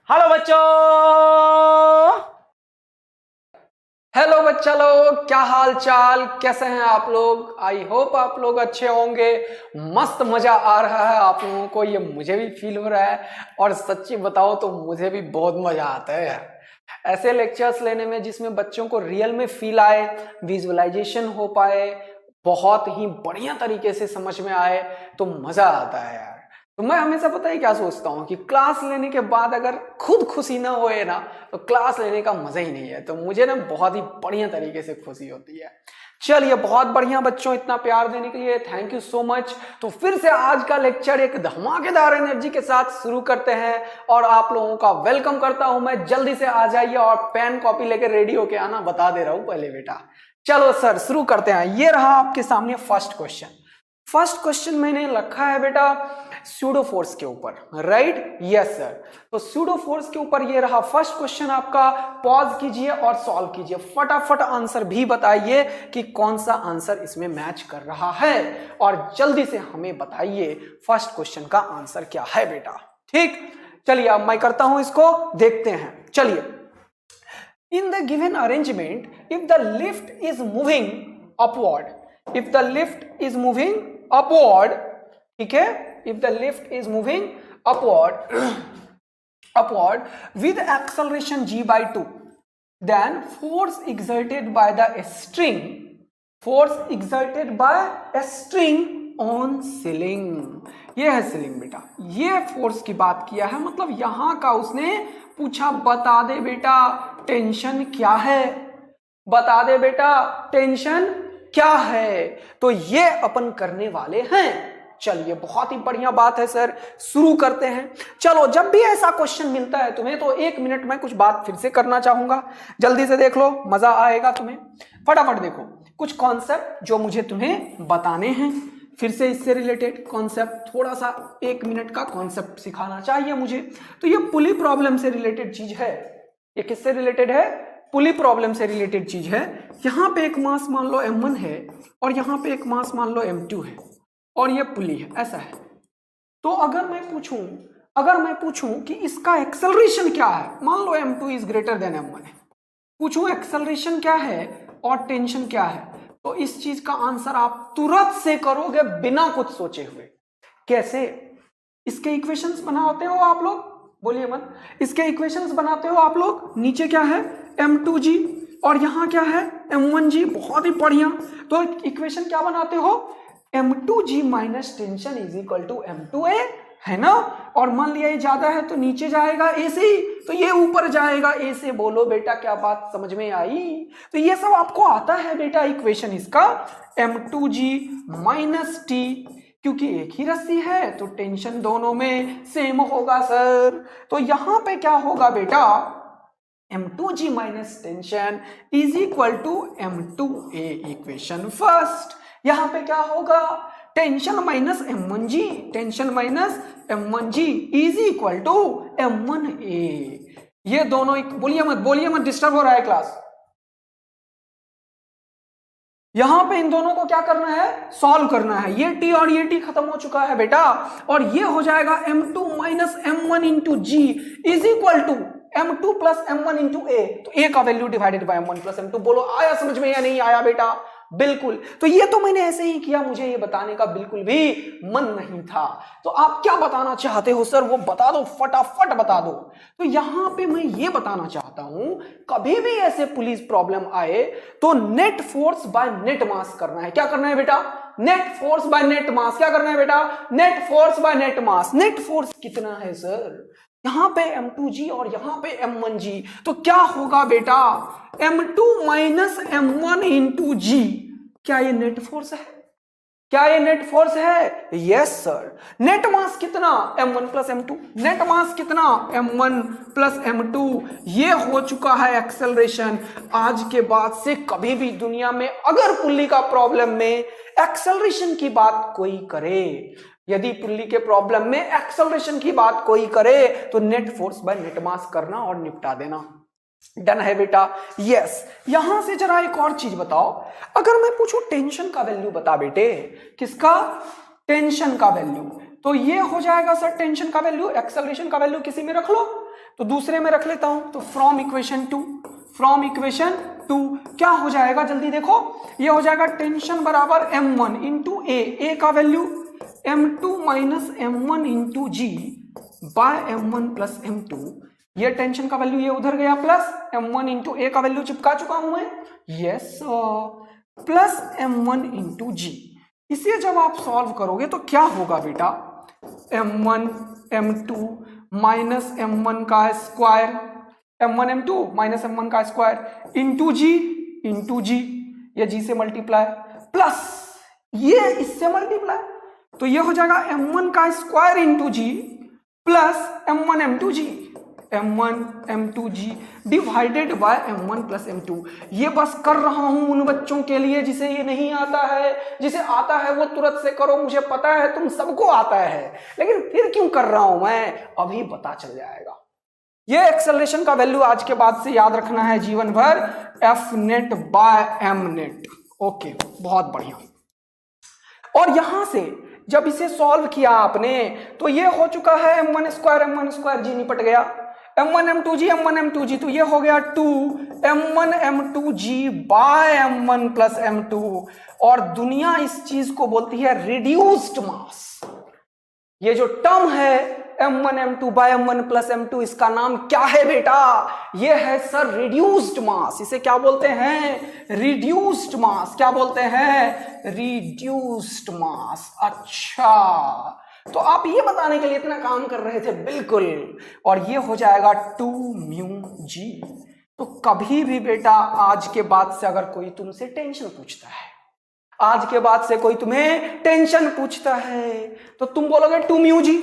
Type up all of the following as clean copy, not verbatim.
Hello बच्चों। Hello बच्चा लोग, क्या हाल चाल, कैसे हैं आप लोग। आई होप आप लोग अच्छे होंगे। मस्त मजा आ रहा है आप लोगों को, ये मुझे भी फील हो रहा है। और सच्ची बताओ तो मुझे भी बहुत मजा आता है यार, ऐसे लेक्चर्स लेने में जिसमें बच्चों को रियल में फील आए, विजुअलाइजेशन हो पाए, बहुत ही बढ़िया तरीके से समझ में आए, तो मजा आता है यार। तो मैं हमेशा पता है क्या सोचता हूँ कि क्लास लेने के बाद अगर खुद खुशी ना होए ना तो क्लास लेने का मजा ही नहीं है। तो मुझे ना बहुत ही बढ़िया तरीके से खुशी होती है। चलिए, बहुत बढ़िया बच्चों, इतना प्यार देने के लिए थैंक यू सो मच। तो फिर से आज का लेक्चर एक धमाकेदार एनर्जी के साथ शुरू करते हैं और आप लोगों का वेलकम करता हूं मैं। जल्दी से आ जाइए और पेन कॉपी लेकर रेडी होके आना, बता दे रहा हूं पहले बेटा। चलो सर शुरू करते हैं। ये रहा आपके सामने फर्स्ट क्वेश्चन। फर्स्ट क्वेश्चन मैंने रखा है बेटा स्यूडो फोर्स के ऊपर, राइट? Yes sir. तो स्यूडो फोर्स के ऊपर ये रहा फर्स्ट क्वेश्चन आपका। पॉज कीजिए और सॉल्व कीजिए, फटाफट आंसर भी बताइए कि कौन सा आंसर इसमें मैच कर रहा है, और जल्दी से हमें बताइए फर्स्ट क्वेश्चन का आंसर क्या है बेटा। ठीक, चलिए अब मैं करता हूं इसको, देखते हैं। चलिए, in the given arrangement if the lift is moving upward, if the lift is moving upward, ठीक है, if the lift is moving upward with acceleration g by 2, then force exerted by a string on ceiling, ये है ceiling बेटा। ये force की बात किया है, मतलब यहां का उसने पूछा, बता दे बेटा टेंशन क्या है, बता दे बेटा टेंशन क्या है। तो ये अपन करने वाले हैं। चलिए, बहुत ही बढ़िया बात है सर, शुरू करते हैं। चलो, जब भी ऐसा क्वेश्चन मिलता है तुम्हें तो 1 मिनट में कुछ बात फिर से करना चाहूंगा। जल्दी से देख लो, मजा आएगा तुम्हें। फटाफट देखो, कुछ कॉन्सेप्ट जो मुझे तुम्हें बताने हैं, फिर से इससे रिलेटेड कॉन्सेप्ट, थोड़ा सा 1 मिनट का कॉन्सेप्ट सिखाना चाहिए मुझे। तो ये पुली प्रॉब्लम से रिलेटेड चीज है। ये किससे रिलेटेड है? पुली प्रॉब्लम से रिलेटेड चीज है। यहां पे एक मास मान लो m1 है और यहां पे एक मास मान लो m2 है और ये पुली है, ऐसा है। तो अगर मैं पूछूं कि इसका एक्सेलरेशन क्या है, मान लो m2 is greater than m1 है, पूछूं एक्सेलरेशन क्या है और टेंशन क्या है, तो इस चीज का आंसर आप तुरंत से करोगे बिना कुछ सोचे हुए। कैसे? इसके इक्वेशंस बनाते हो आप लोग, बोलिए मत। इसके इक्वेशंस बनाते हो आप लोग। नीचे क्या है? m2g और यहां क्या है? m1g। बहुत ही बढ़िया। तो इक्वेशन क्या बनाते हो? m2g minus tension is equal to m2a, है ना? और मान लिया ये ज्यादा है तो नीचे जाएगा a से, तो ये ऊपर जाएगा a से। बोलो बेटा, क्या बात समझ में आई? तो ये सब आपको आता है बेटा इक्वेशन इसका। m2g माइनस t, क्योंकि एक ही रस्सी है तो टेंशन दोनों में सेम होगा सर। तो यहां पे क्या होगा बेटा? m2g minus tension is equal to m2a, equation first. यहां पे क्या होगा? Tension minus m1g, tension minus m1g is equal to m1a। ये दोनों, बोलिए मत, डिस्टर्ब हो रहा है क्लास। यहां पे इन दोनों को क्या करना है? सॉल्व करना है। ये t और ये t खत्म हो चुका है बेटा, और ये हो जाएगा m2 minus m1 into g is equal to m2 plus m1 into a। तो a का value divided by m1 plus m2। बोलो आया समझ में या नहीं आया बेटा? बिल्कुल। तो ये तो मैंने ऐसे ही किया, मुझे ये बताने का बिल्कुल भी मन नहीं था। तो आप क्या बताना चाहते हो सर, वो बता दो, फटाफट बता दो। तो यहां पे मैं ये बताना चाहता हूं, कभी भी ऐसे पुलिस प्रॉब्लम आए तो नेट फोर्स बाय नेट मास करना है। क्या करना है बेटा? नेट फोर्स बाय नेट मास। क्या करना है बेटा? Net force by net mass. Net force कितना है सर? यहां पे m2g और यहां पे m1g, तो क्या होगा बेटा? m2 माइनस m1 इंटू जी। क्या ये नेट फोर्स है? क्या ये नेट फोर्स है? Yes sir. नेट मास कितना? m1 plus m2। नेट मास कितना? m1 plus m2। ये हो चुका है एक्सेलरेशन। आज के बाद से कभी भी दुनिया में अगर पुल्ली का प्रॉब्लम में एक्सेलरेशन की बात कोई करे, यदि पुल्ली के प्रॉब्लम में एक्सेलरेशन की बात कोई करे, तो नेट फोर्स बाय नेट मास करना और निपटा देना। डन है बेटा? यस। यहां से जरा एक और चीज बताओ, अगर मैं पूछूं टेंशन का वैल्यू बता बेटे। किसका? टेंशन का वैल्यू। तो ये हो जाएगा सर टेंशन का वैल्यू, एक्सेलरेशन का वैल्यू किसी में रख लो, तो दूसरे में रख लेता हूं। तो फ्रॉम इक्वेशन टू क्या हो जाएगा जल्दी देखो, ये हो जाएगा टेंशन बराबर m1 इंटू ए का value m2 minus m1 into G by m1 plus m2। ये टेंशन का वैल्यू ये उधर गया, प्लस m1 इंटू ए का वैल्यू चिपका चुका हूं मैं, यस, प्लस m1 इंटू जी। इसे जब आप सॉल्व करोगे तो क्या होगा बेटा, m1 m2 माइनस m1 का square, m1 m2 minus m1 का स्क्वायर इंटू जी, ये जी से मल्टीप्लाई प्लस ये इससे मल्टीप्लाई, तो ये हो जाएगा m1 का square into g plus m1 m2 g, m1 m2 g divided by m1 plus m2। ये बस कर रहा हूं उन बच्चों के लिए जिसे ये नहीं आता है, जिसे आता है वो तुरंत से करो, मुझे पता है तुम सबको आता है, लेकिन फिर क्यों कर रहा हूं मैं, अभी पता चल जाएगा। ये एक्सेलरेशन का वैल्यू आज के बाद से याद रखना है जीवन भर, F net by M net. Okay, बहुत बढ़िया। और यहां से जब इसे सॉल्व किया आपने तो ये हो चुका है m1 स्क्वायर जी निपट गया, m1 m2 जी, तो ये हो गया 2 m1 m2 ji by m1 plus m2। और दुनिया इस चीज को बोलती है रिड्यूस्ड मास। ये जो टर्म है m1 m2 bye m1 plus m2, इसका नाम क्या है बेटा, ये है सर रिड्यूस्ड मास। इसे क्या बोलते हैं, रिड्यूस्ड मास। क्या बोलते हैं, रिड्यूस्ड मास। अच्छा, तो आप ये बताने के लिए इतना काम कर रहे थे, बिल्कुल। और ये हो जाएगा 2 म्यू जी। तो कभी भी बेटा आज के बाद से अगर कोई तुमसे टेंशन पूछता है, आज के बाद से कोई तुम्हें टेंशन पूछता है, तो तुम बोलोगे 2 म्यू जी।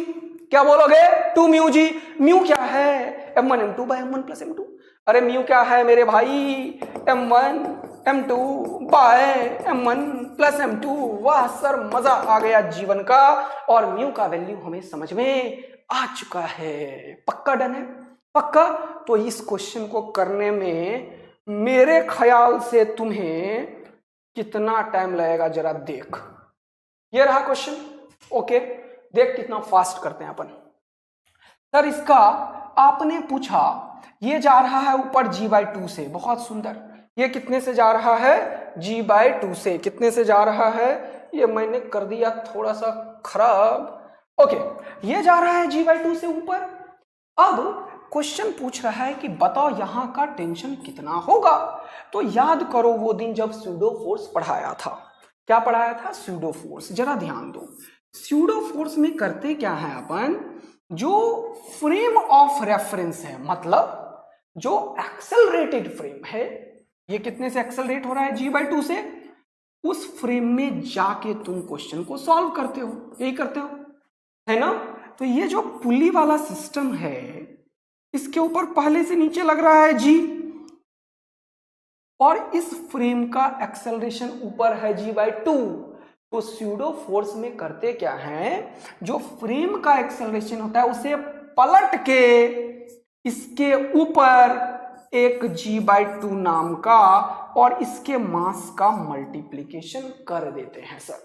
क्या बोलोगे, 2 म्यू जी। म्यू क्या है, m1 m2 bye m1 plus m2। अरे म्यू क्या है मेरे भाई, m1 m2 bye m1 plus m2। वाह सर, मजा आ गया जीवन का। और म्यू का वैल्यू हमें समझ में आ चुका है। पक्का डन है, पक्का। तो इस क्वेश्चन को करने में मेरे ख्याल से तुम्हें कितना टाइम लगेगा जरा देख। ये रहा क्वेश्चन, ओके, देख कितना फास्ट करते हैं अपन। सर इसका आपने पूछा, ये जा रहा है ऊपर g/2 से, बहुत सुंदर। ये कितने से जा रहा है, g/2 से। कितने से जा रहा है, ये मैंने कर दिया थोड़ा सा खराब। ओके, ये जा रहा है g/2 से ऊपर। अब क्वेश्चन पूछ रहा है कि बताओ यहां का टेंशन कितना होगा। तो याद करो वो दिन जब स्यूडो फोर्स पढ़ाया था। क्या पढ़ाया था, स्यूडो फोर्स। जरा ध्यान दो, स्यूडो फोर्स में करते क्या है अपन, जो फ्रेम ऑफ रेफरेंस है, मतलब जो एक्सेलरेटेड फ्रेम है, ये कितने से एक्सेलरेट हो रहा है, g/2 से, उस फ्रेम में जाके तुम क्वेश्चन को सॉल्व करते हो, यही करते हो, है ना। तो ये जो पुली वाला सिस्टम है, इसके ऊपर पहले से नीचे लग रहा है g, और इस फ्रेम का एक्सेलरेशन ऊपर है g/2। तो स्यूडो फोर्स में करते क्या है, जो फ्रेम का एक्सेलरेशन होता है उसे पलट के इसके ऊपर एक g/2 नाम का और इसके मास का मल्टीप्लिकेशन कर देते हैं। सर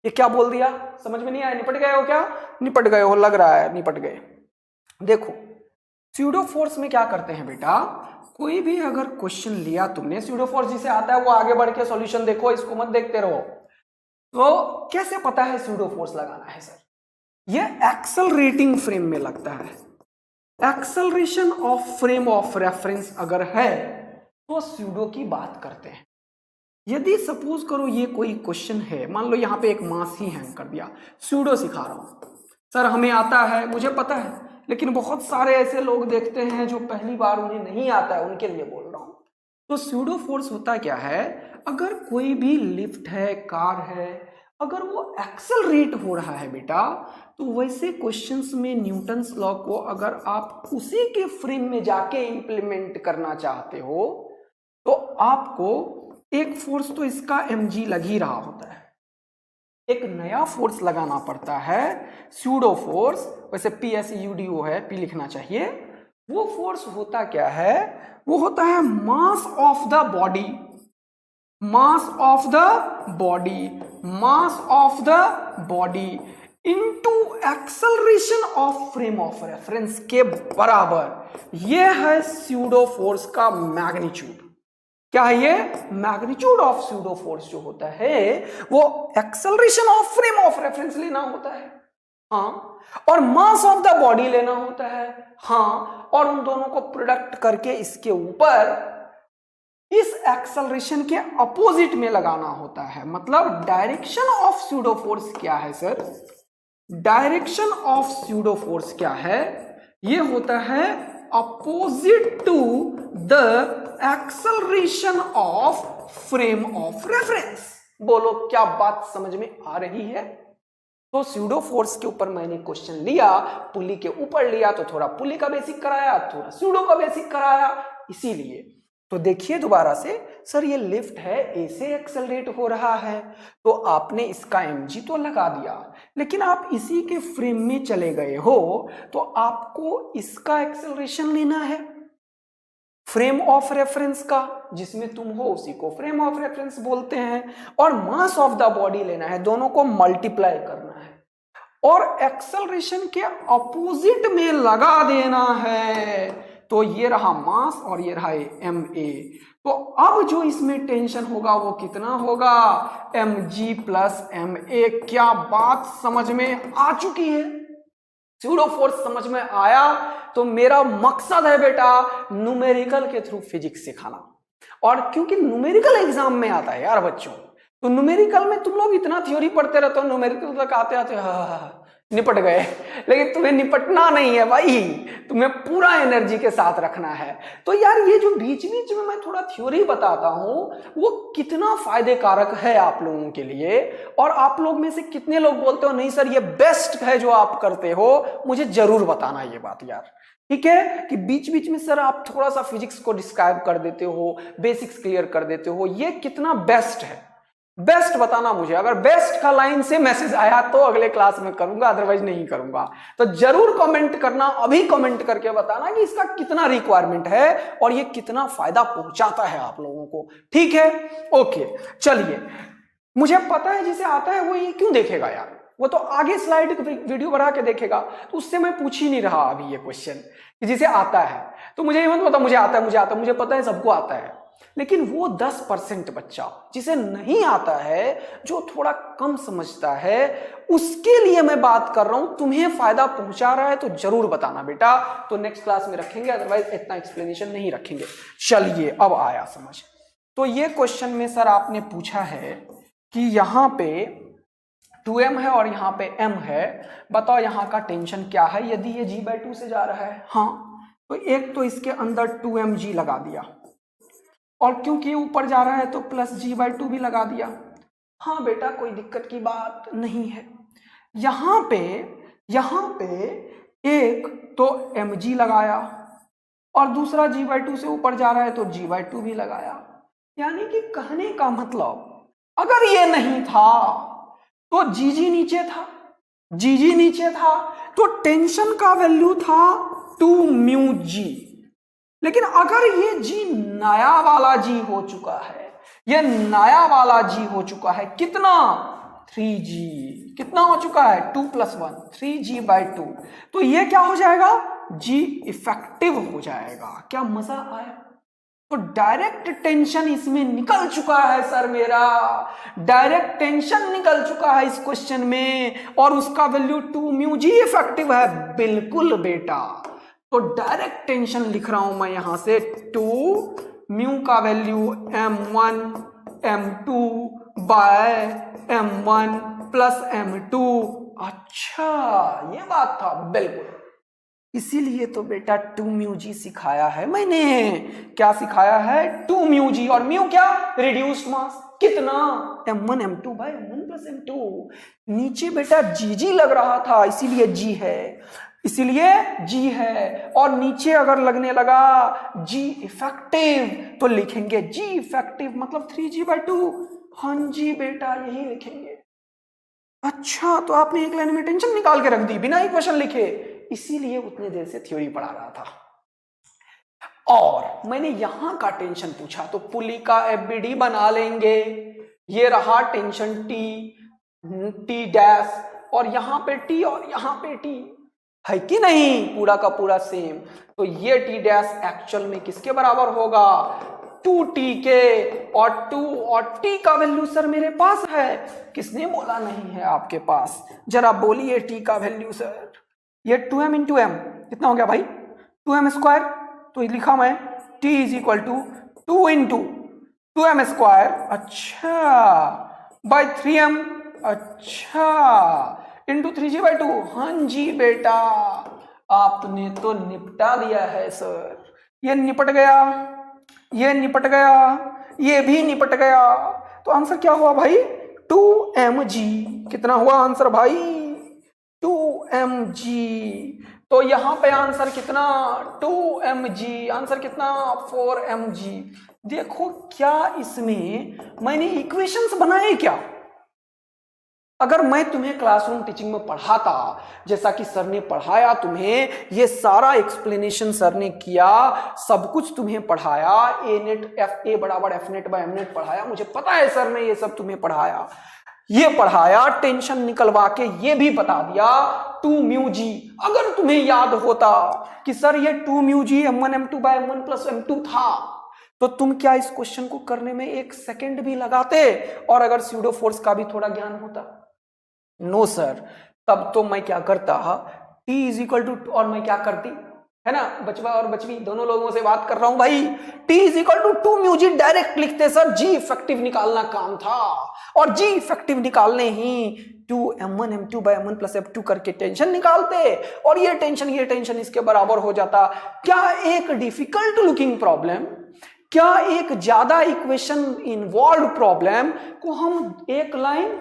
ये क्या बोल दिया, समझ में नहीं आया, निपट गए हो क्या, निपट गए हो, लग रहा है निपट गए। देखो स्यूडो फोर्स में क्या करते हैं बेटा, कोई भी अगर क्वेश्चन लिया तुमने, स्यूडो फोर्स जिसे आता है वो आगे बढ़ के सॉल्यूशन देखो, इसको मत देखते रहो। तो कैसे पता है स्यूडो फोर्स लगाना है सर, ये एक्सेलरेटिंग फ्रेम में लगता है। Acceleration of frame of reference अगर है तो स्यूडो की बात करते हैं। यदि सपोज करो ये कोई क्वेश्चन है, मान लो यहाँ पे एक मास ही हैंग कर दिया, स्यूडो सिखा रहा हूं सर, हमें आता है, मुझे पता है, लेकिन बहुत सारे ऐसे लोग देखते हैं जो पहली बार उन्हें नहीं आता है, उनके लिए बोल रहा हूं। तो स्यूडो फोर्स होता क्या है, अगर कोई भी लिफ्ट है, कार है, अगर वो एक्सेलरेट हो रहा है बेटा, तो वैसे क्वेश्चंस में न्यूटन्स लॉ को अगर आप उसी के फ्रेम में जाके इंप्लीमेंट करना चाहते हो, तो आपको एक फोर्स तो इसका mg लग ही रहा होता है, एक नया फोर्स लगाना पड़ता है, स्यूडो फोर्स। वैसे PSUDO है, P लिखना चाहिए। वो फोर्स होता क्या है, वो होता है mass of the body, mass of the body, mass of the body into acceleration of frame of reference के बराबर। ये है स्यूडो फोर्स का मैग्नीट्यूड। क्या है ये? मैग्नीट्यूड ऑफ स्यूडो फोर्स जो होता है वो acceleration of frame of reference लेना होता है, हाँ, और मास ऑफ द बॉडी लेना होता है, हाँ, और उन दोनों को प्रोडक्ट करके इसके ऊपर इस एक्सेलरेशन के अपोजिट में लगाना होता है। मतलब डायरेक्शन ऑफ स्यूडो फोर्स क्या है sir? Direction of pseudo force क्या है? ये होता है opposite to the acceleration of frame of reference. बोलो क्या बात समझ में आ रही है? तो स्यूडो फोर्स के ऊपर मैंने क्वेश्चन लिया, पुली के ऊपर लिया तो थोड़ा पुली का बेसिक कराया, थोड़ा स्यूडो का बेसिक कराया, इसीलिए। तो देखिए दोबारा से, सर ये लिफ्ट है, ए से एक्सेलरेट हो रहा है, तो आपने इसका mg तो लगा दिया, लेकिन आप इसी के फ्रेम में चले गए हो तो आपको इसका एक्सेलरेशन लेना है, फ्रेम ऑफ रेफरेंस का, जिसमें तुम हो उसी को फ्रेम ऑफ रेफरेंस बोलते हैं, और मास ऑफ द बॉडी लेना है, दोनों को मल्टीप्लाई करना है और एक्सेलरेशन के अपोजिट में लगा देना है। तो ये रहा मास और ये रहा ma। तो अब जो इसमें टेंशन होगा वो कितना होगा? mg plus ma। क्या बात समझ में आ चुकी है? स्यूडो फोर्स समझ में आया? तो मेरा मकसद है बेटा न्यूमेरिकल के थ्रू फिजिक्स सिखाना, और क्योंकि न्यूमेरिकल एग्जाम में आता है यार बच्चों, तो न्यूमेरिकल में तुम लोग इतना थ्योरी पढ़ते रहते हो, न्यूमेरिकल तक आते आते निपट गए, लेकिन तुम्हें निपटना नहीं है भाई, तुम्हें पूरा एनर्जी के साथ रखना है। तो यार ये जो बीच बीच में मैं थोड़ा थ्योरी बताता हूं वो कितना फायदे कारक है आप लोगों के लिए, और आप लोग में से कितने लोग बोलते हो नहीं सर ये बेस्ट है जो आप करते हो, मुझे जरूर बताना ये बात यार, ठीक है? कि बीच बीच में सर आप थोड़ा सा फिजिक्स को डिस्क्राइब कर देते हो, बेसिक्स क्लियर कर देते हो, ये कितना बेस्ट है, बेस्ट बताना मुझे। अगर बेस्ट का लाइन से मैसेज आया तो अगले क्लास में करूंगा, अदरवाइज नहीं करूंगा। तो जरूर कमेंट करना, अभी कमेंट करके बताना कि इसका कितना रिक्वायरमेंट है और ये कितना फायदा पहुंचाता है आप लोगों को, ठीक है? ओके चलिए, मुझे पता है जिसे आता है वो ये क्यों देखेगा यार, वो तो आगे स्लाइड वीडियो बढ़ा के देखेगा, तो उससे मैं पूछ ही नहीं रहा अभी ये क्वेश्चन कि जिसे आता है। तो मुझे ये मत पता मुझे आता है, मुझे आता है, मुझे पता है सबको आता है, लेकिन वो 10% बच्चा जिसे नहीं आता है, जो थोड़ा कम समझता है, उसके लिए मैं बात कर रहा हूं। तुम्हें फायदा पहुंचा रहा है तो जरूर बताना बेटा, तो नेक्स्ट क्लास में रखेंगे, अदरवाइज इतना एक्सप्लेनेशन नहीं रखेंगे। चलिए अब आया समझ। तो ये क्वेश्चन में सर आपने पूछा है कि यहां पे 2m है और यहां पे m है, बताओ यहां का टेंशन क्या है यदि ये g/2 से जा रहा है। हाँ, तो एक तो इसके अंदर 2mg लगा दिया, और क्योंकि ये ऊपर जा रहा है तो प्लस g/2 भी लगा दिया। हाँ बेटा कोई दिक्कत की बात नहीं है। यहां पे एक तो mg लगाया और दूसरा g/2 से ऊपर जा रहा है तो g/2 भी लगाया। यानी कि कहने का मतलब अगर ये नहीं था तो gg नीचे था तो टेंशन का वैल्यू था 2μg। लेकिन अगर ये g नया वाला g हो चुका है, ये नया वाला g हो चुका है, कितना? 3g। कितना हो चुका है? 2 + 1 3g/2। तो ये क्या हो जाएगा? g इफेक्टिव हो जाएगा। क्या मजा आया? तो डायरेक्ट टेंशन इसमें निकल चुका है सर, मेरा डायरेक्ट टेंशन निकल चुका है इस क्वेश्चन में, और उसका वैल्यू 2μg इफेक्टिव है। बिल्कुल बेटा, तो डायरेक्ट टेंशन लिख रहा हूं मैं यहां से, 2μ का value m1 m2 m1 + m2। अच्छा ये बात था, बिल्कुल, इसीलिए तो बेटा 2μg सिखाया है मैंने। क्या सिखाया है? 2μg, और म्यू क्या? रिड्यूस्ड मास। कितना? m1 m2 m1 + m2। नीचे बेटा gg लग रहा था, इसीलिए g है, और नीचे अगर लगने लगा g इफेक्टिव तो लिखेंगे g इफेक्टिव मतलब 3g/2। हाँ जी बेटा यही लिखेंगे। अच्छा, तो आपने एक लाइन में टेंशन निकाल के रख दी बिना इक्वेशन लिखे, इसीलिए उतनी देर से थ्योरी पढ़ा रहा था। और मैंने यहां का टेंशन पूछा तो पुली का एफबीडी बना लेंगे। ये रहा टेंशन T डैश, और यहाँ पे टी और यहाँ पे टी, है कि नहीं, पूरा का पूरा सेम। तो ये टी डैश एक्चुअल में किसके बराबर होगा, 2t के, और 2 और t का वैल्यू सर मेरे पास है, किसने बोला नहीं है आपके पास, जरा बोलिए t का वैल्यू सर। ये 2m इंटू एम कितना हो गया भाई, 2m स्क्वायर, तो लिखा मैं t is equal to 2 into 2m square, अच्छा, बाई 3m, अच्छा, इंटू 3g/2, हाँ जी बेटा, आपने तो निपटा दिया है सर, ये निपट गया, ये निपट गया, ये भी निपट गया। तो आंसर क्या हुआ भाई, 2mg, कितना हुआ आंसर भाई, 2mg। तो यहां पे आंसर कितना, 2mg, आंसर कितना 4mg। देखो क्या इसमें मैंने इक्वेशंस बनाए क्या, अगर मैं तुम्हें क्लासरूम टीचिंग में पढ़ाता जैसा कि सर ने पढ़ाया तुम्हें, ये सारा एक्सप्लेनेशन सर ने किया, सब कुछ तुम्हें पढ़ाया, ए नेट एफ ए बराबर F net by M net पढ़ाया, मुझे पता है सर ने ये सब तुम्हें पढ़ाया, ये पढ़ाया, टेंशन निकलवा के ये भी बता दिया 2 म्यू जी। अगर तुम्हें याद होता कि सर ये 2 म्यू जी m1 m2 bye m1 plus m2 था, तो तुम क्या इस क्वेश्चन को करने में 1 सेकेंड भी लगाते, और अगर स्यूडो फोर्स का भी थोड़ा ज्ञान होता, नो सर, तब तो मैं क्या करता, t इज इक्वल टू, और मैं क्या करती, है ना, बचवा और बचवी दोनों लोगों से बात कर रहा हूं भाई, t is equal to 2 mu g direct लिखते सर, g इफेक्टिव निकालना काम था, और g इफेक्टिव निकालने ही 2m1 m2 bye m1 plus f2 करके टेंशन निकालते, और ये टेंशन इसके बराबर हो जाता। क्या एक डिफिकल्ट लुकिंग प्रॉब्लम, क्या एक ज्यादा इक्वेशन इन्वॉल्व प्रॉब्लम को हम एक लाइन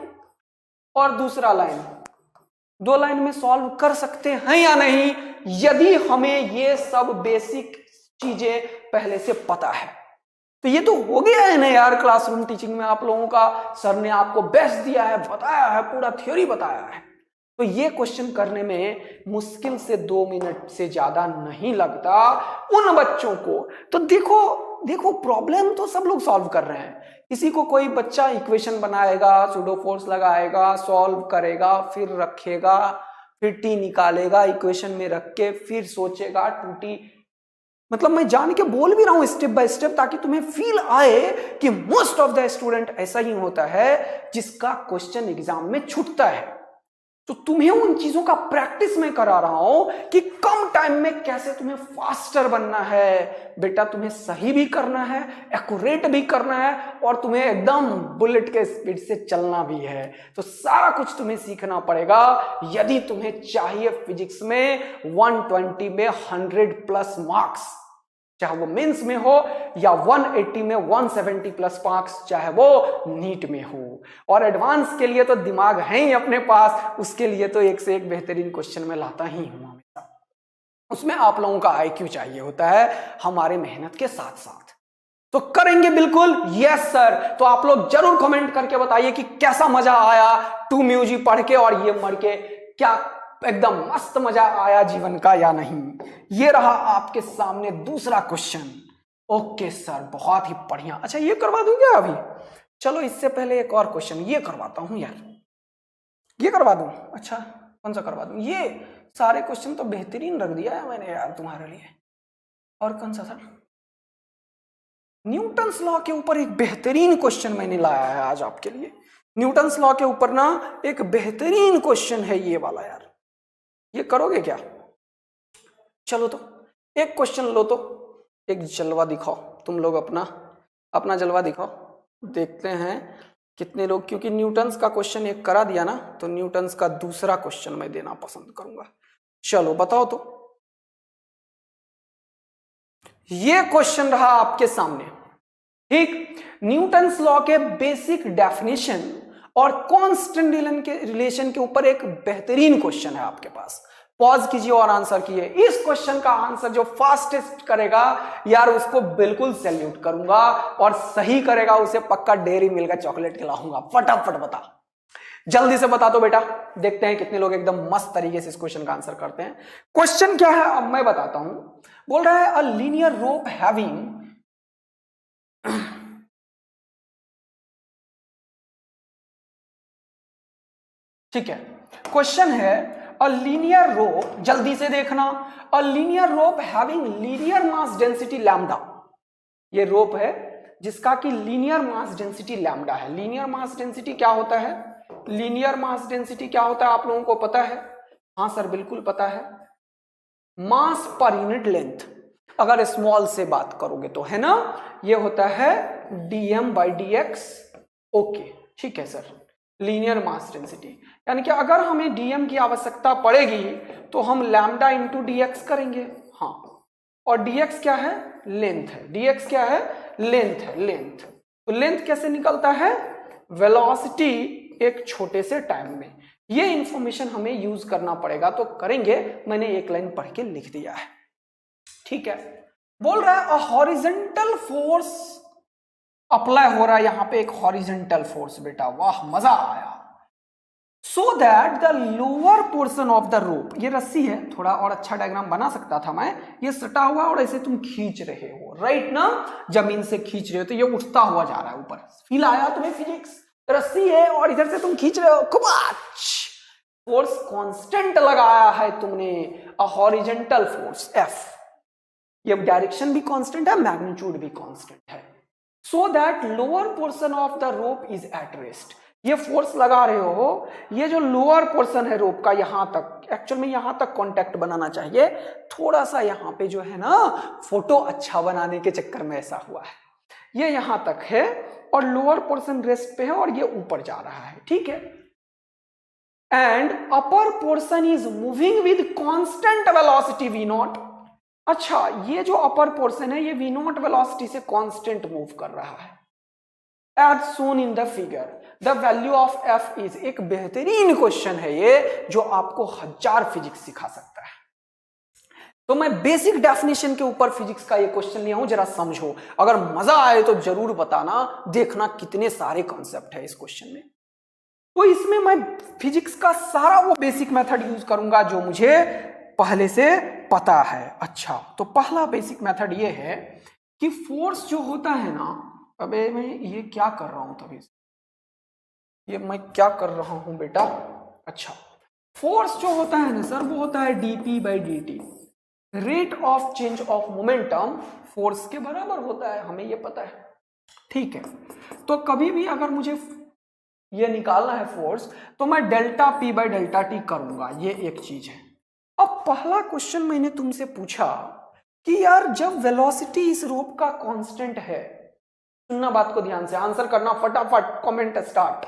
और दूसरा लाइन, 2 लाइन में सॉल्व कर सकते हैं या नहीं, यदि हमें ये सब बेसिक चीजें पहले से पता है। तो ये तो हो गया है ना यार, क्लासरूम टीचिंग में आप लोगों का सर ने आपको बेस्ट दिया है, बताया है, पूरा थ्योरी बताया है, तो ये क्वेश्चन करने में मुश्किल से 2 मिनट से ज्यादा नहीं लगता उन बच्चों को। तो देखो प्रॉब्लम तो सब लोग सॉल्व कर रहे हैं, किसी को कोई बच्चा इक्वेशन बनाएगा, सूडो फोर्स लगाएगा, सॉल्व करेगा, फिर रखेगा, फिर टी निकालेगा, इक्वेशन में रख के फिर सोचेगा 2t, मतलब मैं जान के बोल भी रहा हूं स्टेप बाय स्टेप, ताकि तुम्हें फील आए कि मोस्ट ऑफ द स्टूडेंट ऐसा ही होता है जिसका क्वेश्चन एग्जाम में छूटता है। तो तुम्हें उन चीजों का प्रैक्टिस में करा रहा हूं कि कम टाइम में कैसे तुम्हें फास्टर बनना है बेटा, तुम्हें सही भी करना है, एक्यूरेट भी करना है, और तुम्हें एकदम बुलेट के स्पीड से चलना भी है। तो सारा कुछ तुम्हें सीखना पड़ेगा यदि तुम्हें चाहिए फिजिक्स में 120 में 100+ मार्क्स, चाहे वो मेंस में हो या 180 में 170 प्लस मार्क्स, चाहे वो नीट में हो। और एडवांस के लिए तो दिमाग है ही अपने पास, उसके लिए तो एक से एक बेहतरीन क्वेश्चन में लाता ही हूं हमेशा, उसमें आप लोगों का IQ चाहिए होता है हमारे मेहनत के साथ साथ। तो करेंगे बिल्कुल, यस सर। तो आप लोग जरूर कमेंट करके बताइए कि कैसा मजा आया 2 म्यू जी पढ़ के और ये मर के, क्या एकदम मस्त मजा आया जीवन का या नहीं। ये रहा आपके सामने दूसरा क्वेश्चन। ओके सर, बहुत ही बढ़िया। अच्छा ये करवा दूं क्या अभी, चलो इससे पहले एक और क्वेश्चन ये करवाता हूं यार, ये करवा दूं, अच्छा कौन सा करवा दूं, ये सारे क्वेश्चन तो बेहतरीन रख दिया है मैंने यार तुम्हारे लिए। और कौन सा सर, न्यूटन्स लॉ के ऊपर एक बेहतरीन क्वेश्चन मैंने लाया है आज आपके लिए। न्यूटन्स लॉ के ऊपर ना एक बेहतरीन क्वेश्चन है ये वाला यार, ये करोगे क्या? चलो तो एक क्वेश्चन लो, तो एक जलवा दिखाओ तुम लोग, अपना जलवा दिखाओ, देखते हैं कितने लोग, क्योंकि न्यूटन्स का क्वेश्चन एक करा दिया ना, तो न्यूटन्स का दूसरा क्वेश्चन मैं देना पसंद करूंगा। चलो बताओ तो, ये क्वेश्चन रहा आपके सामने, ठीक। न्यूटन्स लॉ के बेसिक डेफिनेशन और कांस्टेंट रिलेशन के ऊपर एक बेहतरीन क्वेश्चन है आपके पास। पॉज कीजिए और आंसर कीजिए। इस क्वेश्चन का आंसर जो फास्टेस्ट करेगा यार उसको बिल्कुल सैल्यूट करूंगा, और सही करेगा उसे पक्का डेयरी मिल्क का चॉकलेट खिलाऊंगा। फटाफट बता, जल्दी से बता दो बेटा, देखते हैं कितने लोग एकदम मस्त तरीके से इस क्वेश्चन का आंसर करते हैं। क्वेश्चन क्या है अब मैं बताता हूं। बोल रहा है अ लीनियर रोप हैविंग ठीक है, क्वेश्चन है अ लीनियर रोप, जल्दी से देखना, a linear rope having linear mass density lambda, ये रोप है जिसका कि लीनियर मास डेंसिटी लैम्डा है। लीनियर मास डेंसिटी क्या होता है? लीनियर मास डेंसिटी क्या होता है आप लोगों को पता है? हाँ सर बिल्कुल पता है, मास पर यूनिट लेंथ, अगर स्मॉल से बात करोगे तो, है ना, ये होता है dm/dx। ओके ठीक है सर, लीनियर मास डेंसिटी, यानी कि अगर हमें dm की आवश्यकता पड़ेगी तो हम लैम्डा इंटू dx करेंगे। हाँ, और dx क्या है? लेंथ है। dx क्या है? लेंथ है, लेंथ। तो लेंथ कैसे निकलता है? वेलोसिटी एक छोटे से टाइम में। ये इंफॉर्मेशन हमें यूज करना पड़ेगा, तो करेंगे, मैंने एक लाइन पढ़ के लिख दिया है। ठीक है, बोल रहा है अ हॉरिजॉन्टल फोर्स अप्लाई हो रहा है यहां पे, एक हॉरिजॉन्टल फोर्स बेटा, वाह मजा आया। So that the lower portion of the rope, ये रस्सी है, थोड़ा और अच्छा डायग्राम बना सकता था मैं, ये सटा हुआ और ऐसे तुम खींच रहे हो, राइट ना, जमीन से खींच रहे हो तो ये उठता हुआ जा रहा है ऊपर। फील आया तुम्हें फिजिक्स? रस्सी है और इधर से तुम खींच रहे हो, फोर्स कांस्टेंट लगाया है तुमने, अ हॉरिजॉन्टल फोर्स F, ये डायरेक्शन भी कांस्टेंट है, मैग्नीट्यूड भी कांस्टेंट है। So that lower portion of the rope is at rest, ये फोर्स लगा रहे हो, ये जो लोअर पोर्शन है रोप का यहां तक, एक्चुअल में यहां तक कांटेक्ट बनाना चाहिए, थोड़ा सा यहां पे जो है ना फोटो अच्छा बनाने के चक्कर में ऐसा हुआ है, ये यहां तक है और लोअर पोर्शन रेस्ट पे है और ये ऊपर जा रहा है, ठीक है। And upper portion is moving with constant velocity v0, अच्छा ये जो अपर पोर्शन है ये v0 वेलोसिटी से कांस्टेंट मूव कर रहा है, as shown in the figure, the value of f is, एक बेहतरीन क्वेश्चन है ये जो आपको 1000 फिजिक्स सिखा सकता है। तो मैं बेसिक डेफिनेशन के ऊपर फिजिक्स का ये क्वेश्चन लिया हूं, जरा समझो, अगर मजा आए तो जरूर बताना, देखना कितने सारे कॉन्सेप्ट है इस क्वेश्चन में। तो इसमें मैं फिजिक्स का सारा वो बेसिक मेथड यूज करूंगा जो मुझे पहले से पता है। अच्छा, तो पहला बेसिक मेथड ये है कि फोर्स जो होता है ना, अबे मैं ये क्या कर रहा हूं तभी, ये मैं क्या कर रहा हूं बेटा, अच्छा फोर्स जो होता है ना सर वो होता है dp/dt, rate of change of momentum force के बराबर होता है, हमें ये पता है, ठीक है। तो कभी भी अगर मुझे ये निकालना है फोर्स तो मैं डेल्टा p/डेल्टा t करूंगा, ये एक चीज है। अब पहला क्वेश्चन मैंने तुमसे पूछा कि यार जब वेलोसिटी इस रोप का कांस्टेंट है, सुनना बात को ध्यान से, आंसर करना फटाफट, कमेंट स्टार्ट,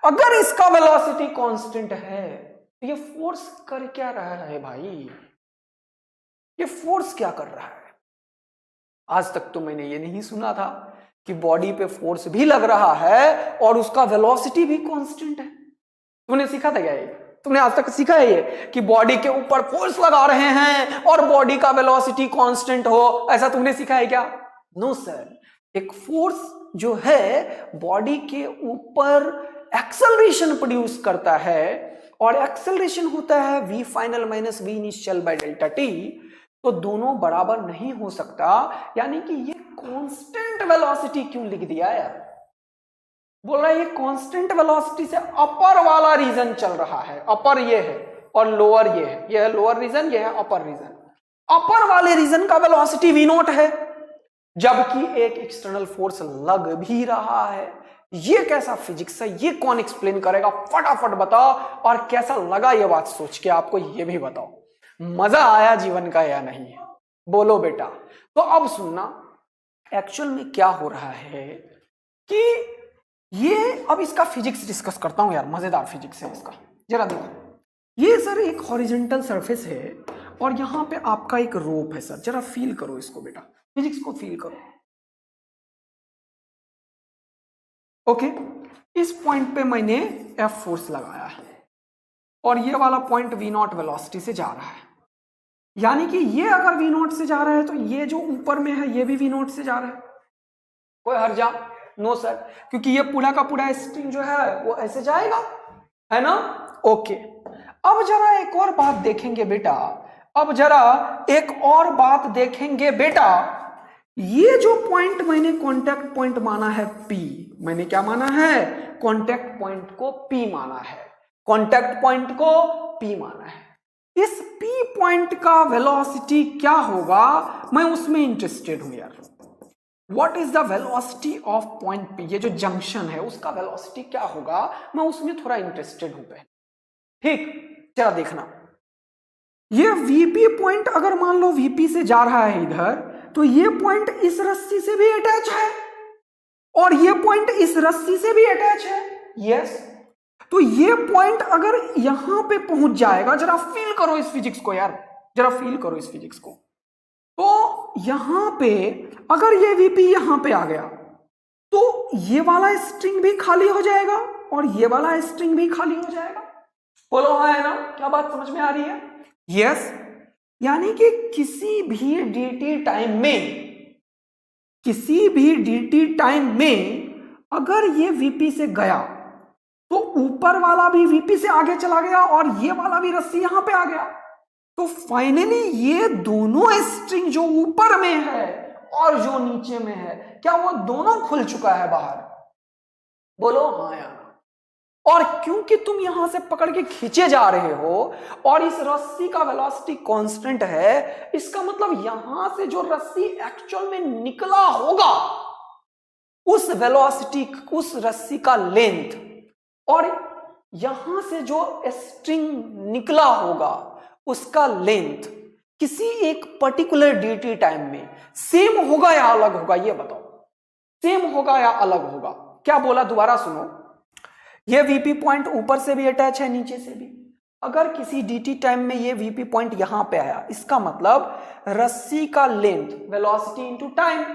अगर इसका वेलोसिटी कांस्टेंट है तो ये फोर्स कर क्या रहा है भाई, ये फोर्स क्या कर रहा है? आज तक तो मैंने ये नहीं सुना था कि बॉडी पे फोर्स भी लग रहा है और उसका वेलोसिटी भी कांस्टेंट है। तुमने सीखा था क्या ये? तुमने आज तक सीखा है ये कि बॉडी के ऊपर फोर्स लगा रहे हैं और बॉडी का वेलोसिटी कांस्टेंट हो, ऐसा तुमने सीखा है क्या? नो सर, एक फोर्स जो है बॉडी के ऊपर एक्सेलरेशन प्रोड्यूस करता है और एक्सेलरेशन होता है v final minus v initial by delta t, तो दोनों बराबर नहीं हो सकता, यानी कि ये कांस्टेंट वेलोसिटी क्यों लिख दिया यार? बोल रहा है ये कांस्टेंट वेलोसिटी से अपर वाला रीजन चल रहा है, अपर ये है और लोअर ये है, ये है लोअर रीजन, ये है अपर रीजन। अपर वाले रीजन का वेलोसिटी v0 है जबकि एक एक्सटर्नल फोर्स लग भी रहा है। ये कैसा फिजिक्स है, ये कौन एक्सप्लेन करेगा? फटाफट बताओ, और कैसा लगा ये बात सोच के आपको, ये भी बताओ, मजा आया जीवन का या नहीं? बोलो बेटा। तो अब सुनना, एक्चुअल में क्या हो रहा है कि ये, अब इसका फिजिक्स डिस्कस करता हूं यार, मजेदार फिजिक्स है इसका, जरा देखो। ये सर एक हॉरिजॉन्टल सरफेस है और यहां पे आपका एक रोप है सर, जरा फील करो इसको बेटा, फिजिक्स को फील करो। ओके, इस पॉइंट पे मैंने F फोर्स लगाया है और ये वाला पॉइंट v0 वेलोसिटी से जा रहा है, यानी कि ये अगर v0 से जा रहा है तो ये जो ऊपर में है ये भी v0 से जा रहा है। कोई हर्जा? नो सर, क्योंकि ये पूरा का पूरा स्ट्रिंग जो है वो ऐसे जाएगा, है ना? ओके, अब जरा एक और बात देखेंगे बेटा, अब जरा एक और बात देखेंगे बेटा, ये जो पॉइंट मैंने कांटेक्ट पॉइंट माना है P, मैंने क्या माना है? कांटेक्ट पॉइंट को P माना है। कांटेक्ट पॉइंट को P माना है। इस P पॉइंट का वेलोसिटी क्या होगा, मैं उसमें इंटरेस्टेड हूं यार। What is the velocity of point P? ये जो जंक्शन है उसका वेलोसिटी क्या होगा, मैं उसमें थोड़ा इंटरेस्टेड हूं पहले। ठीक, चला देखना। ये VP पॉइंट अगर मान लो VP से जा रहा है इधर, तो ये पॉइंट इस रस्सी से भी अटैच है और ये पॉइंट इस रस्सी से भी अटैच है। यस, तो ये पॉइंट अगर यहां पे पहुंच जाएगा, जरा फील करो इस फिजिक्स को यार, जरा फील करो इस फिजिक्स को। तो यहां पे अगर ये VP यहां पे आ गया तो ये वाला स्ट्रिंग भी खाली हो जाएगा और ये वाला स्ट्रिंग भी खाली हो जाएगा। बोलो हाँ है ना? क्या बात समझ में आ रही है? यस, यानी कि किसी भी dt टाइम में अगर ये VP से गया तो ऊपर वाला भी VP से आगे चला गया और ये वाला भी रस्सी यहां पे आ गया, तो फाइनली ये दोनों स्ट्रिंग जो ऊपर में है और जो नीचे में है, क्या वो दोनों खुल चुका है बाहर? बोलो हाँ यार। और क्योंकि तुम यहां से पकड़ के खींचे जा रहे हो और इस रस्सी का वेलोसिटी कांस्टेंट है, इसका मतलब यहां से जो रस्सी एक्चुअल में निकला होगा उस वेलोसिटी, उस रस्सी का लेंथ और यहां से जो स्ट्रिंग निकला होगा उसका लेंथ किसी एक पर्टिकुलर dt टाइम में सेम होगा या अलग होगा? ये बताओ, सेम होगा या अलग होगा? क्या बोला, दोबारा सुनो। ये VP पॉइंट ऊपर से भी अटैच है, नीचे से भी। अगर किसी dt टाइम में ये VP पॉइंट यहां पे आया, इसका मतलब रस्सी का लेंथ वेलोसिटी इनटू टाइम,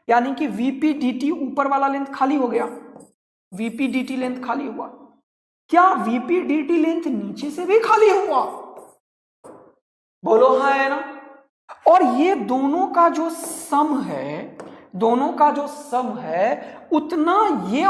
यानी कि VP dt ऊपर वाला लेंथ खाली हो गया, VP dt लेंथ खाली हुआ। क्या VP dt लेंथ नीचे से भी खाली हुआ? बोलो हाँ है ना? और ये दोनों का जो सम है, उतना ये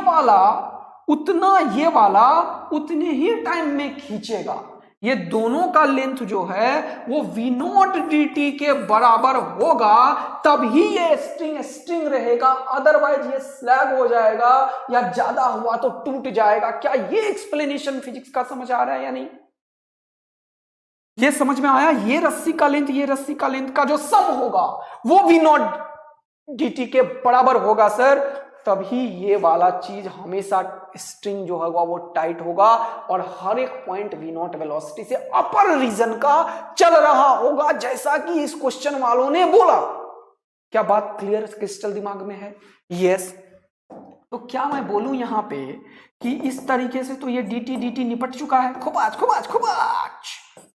वाला उतने ही टाइम में खींचेगा। ये दोनों का लेंथ जो है वो V0 dt के बराबर होगा, तभी ये स्ट्रिंग रहेगा, अदरवाइज ये स्लैग हो जाएगा या ज्यादा हुआ तो टूट जाएगा। क्या ये एक्सप्लेनेशन फिजिक्स का समझ आ रहा है या नहीं? ये समझ में आया? ये रस्सी का लेंथ का जो सम होगा वो V0 dt के बराबर होगा सर, तभी ये वाला चीज हमेशा स्ट्रिंग जो होगा वो टाइट होगा और हर एक पॉइंट V0 वेलोसिटी से अपर रीजन का चल रहा होगा, जैसा कि इस क्वेश्चन वालों ने बोला। क्या बात क्लियर क्रिस्टल दिमाग में है? यस। तो क्या मैं बोलूं यहां पे कि इस तरीके से तो ये dt निपट चुका है, खुबाच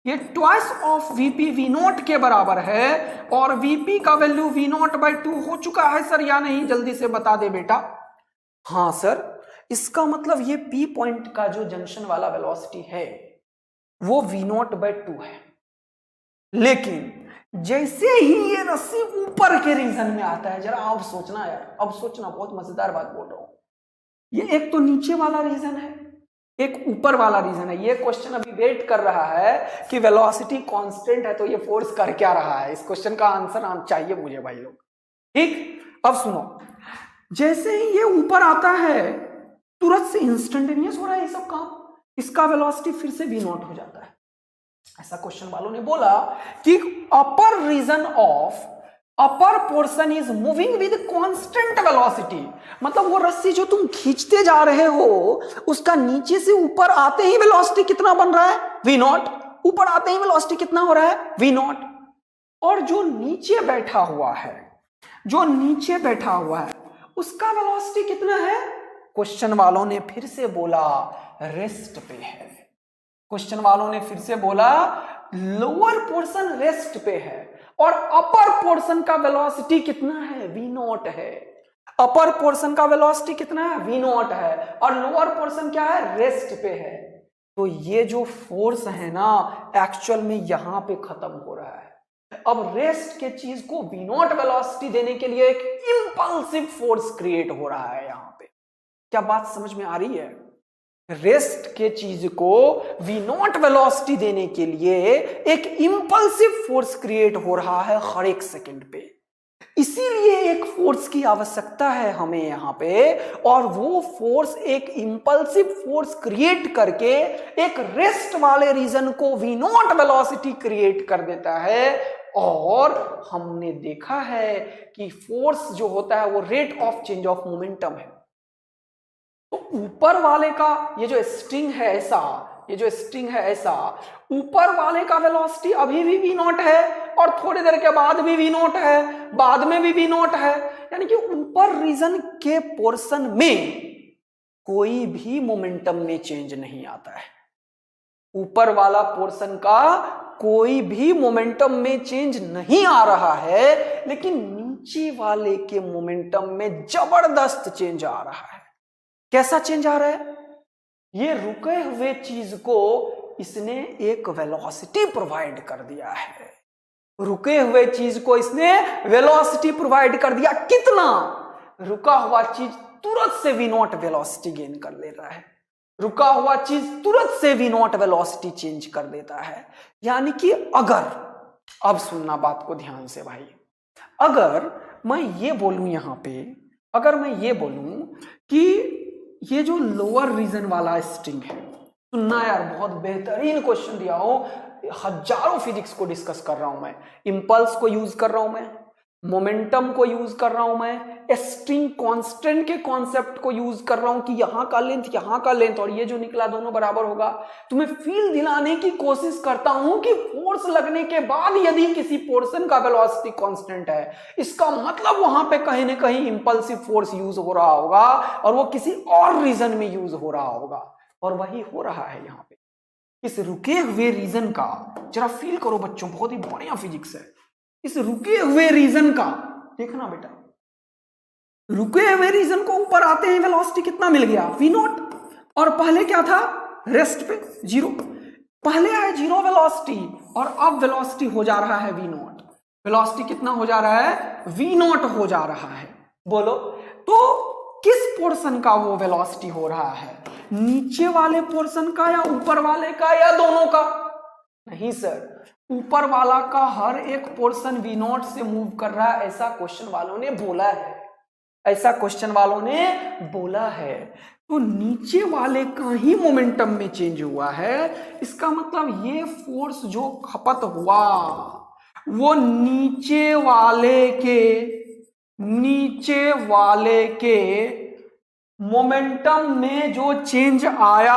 ये ट्वाइस ऑफ VP V0 के बराबर है और VP का वैल्यू V0/2 हो चुका है सर या नहीं? जल्दी से बता दे बेटा। हाँ सर, इसका मतलब ये P पॉइंट का जो जंक्शन वाला वेलोसिटी है वो V0/2 है, लेकिन जैसे ही ये रस्सी ऊपर के रीजन में आता है, जरा अब सोचना यार, अब सोचना, बहुत मजेदार बात बोल रहा हूं। ये एक तो नीचे वाला रीजन है, एक ऊपर वाला रीजन है। ये क्वेश्चन अभी वेट कर रहा है कि वेलोसिटी कांस्टेंट है तो ये फोर्स कर क्या रहा है। इस क्वेश्चन का आंसर चाहिए मुझे भाई लोग। ठीक, अब सुनो, जैसे ही ये ऊपर आता है तुरंत से इंस्टेंटेनियस हो रहा है ये सब काम, इसका वेलोसिटी फिर से V0 हो जाता है। ऐसा क्वेश्चन वालों ने बोला कि upper region of upper portion is moving with constant velocity, मतलब वो रस्सी जो तुम खींचते जा रहे हो उसका नीचे से ऊपर आते ही वेलोसिटी कितना बन रहा है? V0। ऊपर आते ही वेलोसिटी कितना हो रहा है? V0। और जो नीचे बैठा हुआ है उसका वेलोसिटी कितना है? क्वेश्चन वालों ने फिर से बोला रेस्ट पे है। क्वेश्चन वालों ने फिर से बोला लोअर पोर्शन रेस्ट पे है और अपर पोर्शन का वेलोसिटी कितना है? V0 है। अपर पोर्शन का वेलोसिटी कितना है? V0 है और लोअर पोर्शन क्या है? रेस्ट पे है। तो ये जो फोर्स है ना एक्चुअल में यहां पे खत्म हो रहा है। अब रेस्ट के चीज को V0 वेलोसिटी देने के लिए एक इंपल्सिव फोर्स क्रिएट हो रहा है यहां पे। क्या बात समझ में आ रही है? रेस्ट के चीज को V0 वेलोसिटी देने के लिए एक इंपल्सिव फोर्स क्रिएट हो रहा है हर एक सेकंड पे। इसीलिए एक फोर्स की आवश्यकता है हमें यहाँ पे, और वो फोर्स एक इंपल्सिव फोर्स क्रिएट करके एक रेस्ट वाले रीजन को वी नॉट वेलोसिटी क्रिएट कर देता है। और हमने देखा है कि फोर्स जो होता है वो rate of change of momentum है। तो ऊपर वाले का ये जो स्ट्रिंग है ऐसा, ये जो स्ट्रिंग है ऐसा, ऊपर वाले का वेलोसिटी अभी भी वी नॉट है और थोड़ी देर के बाद भी वी नॉट है, बाद में भी वी नॉट है। यानी कि ऊपर रीजन के पोर्शन में कोई भी मोमेंटम में चेंज नहीं आता है। ऊपर वाला पोर्शन का कोई भी मोमेंटम में चेंज नहीं आ रहा है, लेकिन नीचे वाले के मोमेंटम में जबरदस्त चेंज आ रहा है। कैसा चेंज आ रहा है? ये रुके हुए चीज को इसने एक वेलोसिटी प्रोवाइड कर दिया है। रुके हुए चीज को इसने वेलोसिटी प्रोवाइड कर दिया। कितना? रुका हुआ चीज तुरंत से वी नॉट वेलोसिटी गेन कर ले रहा है। रुका हुआ चीज तुरंत से वी नॉट वेलोसिटी चेंज कर देता है। यानी कि अगर, अब सुनना बात को ध्यान से भाई, अगर मैं ये बोलूं यहां पे, अगर मैं ये बोलूं कि ये जो लोअर रीजन वाला स्ट्रिंग है, सुनना यार, बहुत बेहतरीन क्वेश्चन दिया हो, हजारों फिजिक्स को डिस्कस कर रहा हूं मैं, इंपल्स को यूज कर रहा हूं मैं, मोमेंटम को यूज कर रहा हूं मैं, स्ट्रिंग कांस्टेंट के कॉन्सेप्ट को यूज कर रहा हूं कि यहां का लेंथ, यहां का लेंथ और ये जो निकला दोनों बराबर होगा। तुम्हें फील दिलाने की कोशिश करता हूं कि फोर्स लगने के बाद यदि किसी पोर्शन का वेलोसिटी कांस्टेंट है, इसका मतलब वहां पे कहीं ना कहीं इंपल्सिव फोर्स यूज हो रहा होगा और वो किसी और रीजन में यूज हो रहा होगा, और वही हो रहा है यहां पे। इस रुके हुए रीजन का जरा फील करो बच्चों, बहुत ही बढ़िया फिजिक्स है। इस रुके हुए रीजन का देखना बेटा, रुके हुए रीजन को ऊपर आते हैं वेलोसिटी कितना मिल गया? V naught. और पहले क्या था? रेस्ट पे जीरो। पहले आए जीरो वेलोसिटी और अब वेलोसिटी हो जा रहा है वी नॉट। वेलोसिटी कितना हो जा रहा है? वी नॉट हो जा रहा है। बोलो तो किस पोर्शन का वो वेलोसिटी हो रहा है? नीचे वाले पोर्शन का या ऊपर वाले का या दोनों का? नहीं सर, ऊपर वाला का हर एक पोर्शन वी नॉट से मूव कर रहा है, ऐसा क्वेश्चन वालों ने बोला है, ऐसा क्वेश्चन वालों ने बोला है। तो नीचे वाले का ही मोमेंटम में चेंज हुआ है। इसका मतलब ये फोर्स जो खपत हुआ वो नीचे वाले के मोमेंटम में जो चेंज आया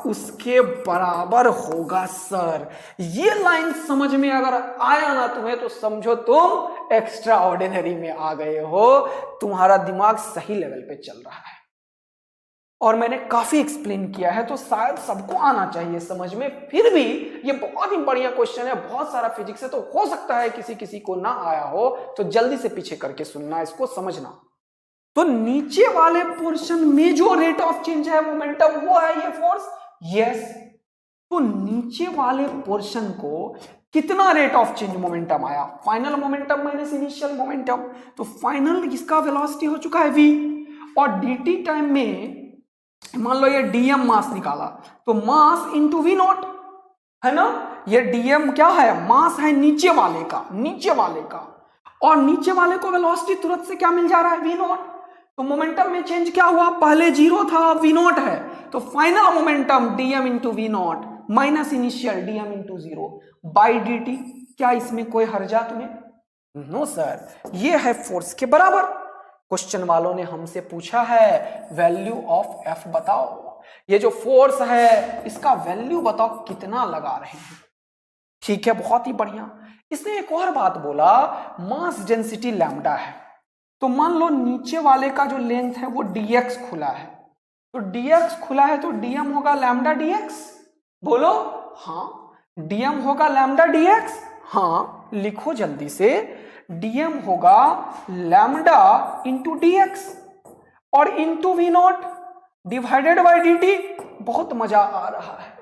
उसके बराबर होगा सर। ये लाइन समझ में अगर आया ना तुम्हें तो समझो तुम एक्स्ट्रा ऑर्डिनरी में आ गए हो, तुम्हारा दिमाग सही लेवल पे चल रहा है। और मैंने काफी एक्सप्लेन किया है तो शायद सबको आना चाहिए समझ में। फिर भी ये बहुत ही बढ़िया क्वेश्चन है, बहुत सारा फिजिक्स है, तो हो सकता है किसी को ना आया हो, तो जल्दी से पीछे करके सुनना, इसको समझना। तो नीचे वाले पोर्शन में जो रेट ऑफ चेंज है मोमेंटम, वो है ये फोर्स। यस, तो नीचे वाले पोर्शन को कितना रेट ऑफ चेंज मोमेंटम आया? Final momentum minus initial momentum. तो फाइनल इसका वेलोसिटी हो चुका है v, और dt टाइम में मान लो ये dm मास निकाला, तो मास इंटू वी नॉट है ना। ये dm क्या है? मास है नीचे वाले का, और नीचे वाले को वेलोसिटी तुरंत से क्या मिल जा रहा है? V naught. तो मोमेंटम में चेंज क्या हुआ? पहले जीरो था, अब वी नॉट है, तो final momentum dm into v naught minus initial dm into zero by dt। क्या इसमें कोई हर्जा तुम्हें? नो सर, ये है फोर्स के बराबर। क्वेश्चन वालों ने हमसे पूछा है वैल्यू ऑफ F बताओ, ये जो फोर्स है इसका वैल्यू बताओ कितना लगा रहे हैं। ठीक है, बहुत ही बढ़िया। इसने एक और बात बोला, मास डेंसिटी लैम्डा है, तो मान लो नीचे वाले का जो लेंथ है वो dx खुला है, तो dx खुला है तो dm होगा लैम्डा dx। बोलो हाँ, dm होगा लैम्डा dx। हाँ, लिखो जल्दी से, dm होगा लैम्डा इंटू dx और into v naught divided by dt। बहुत मजा आ रहा है,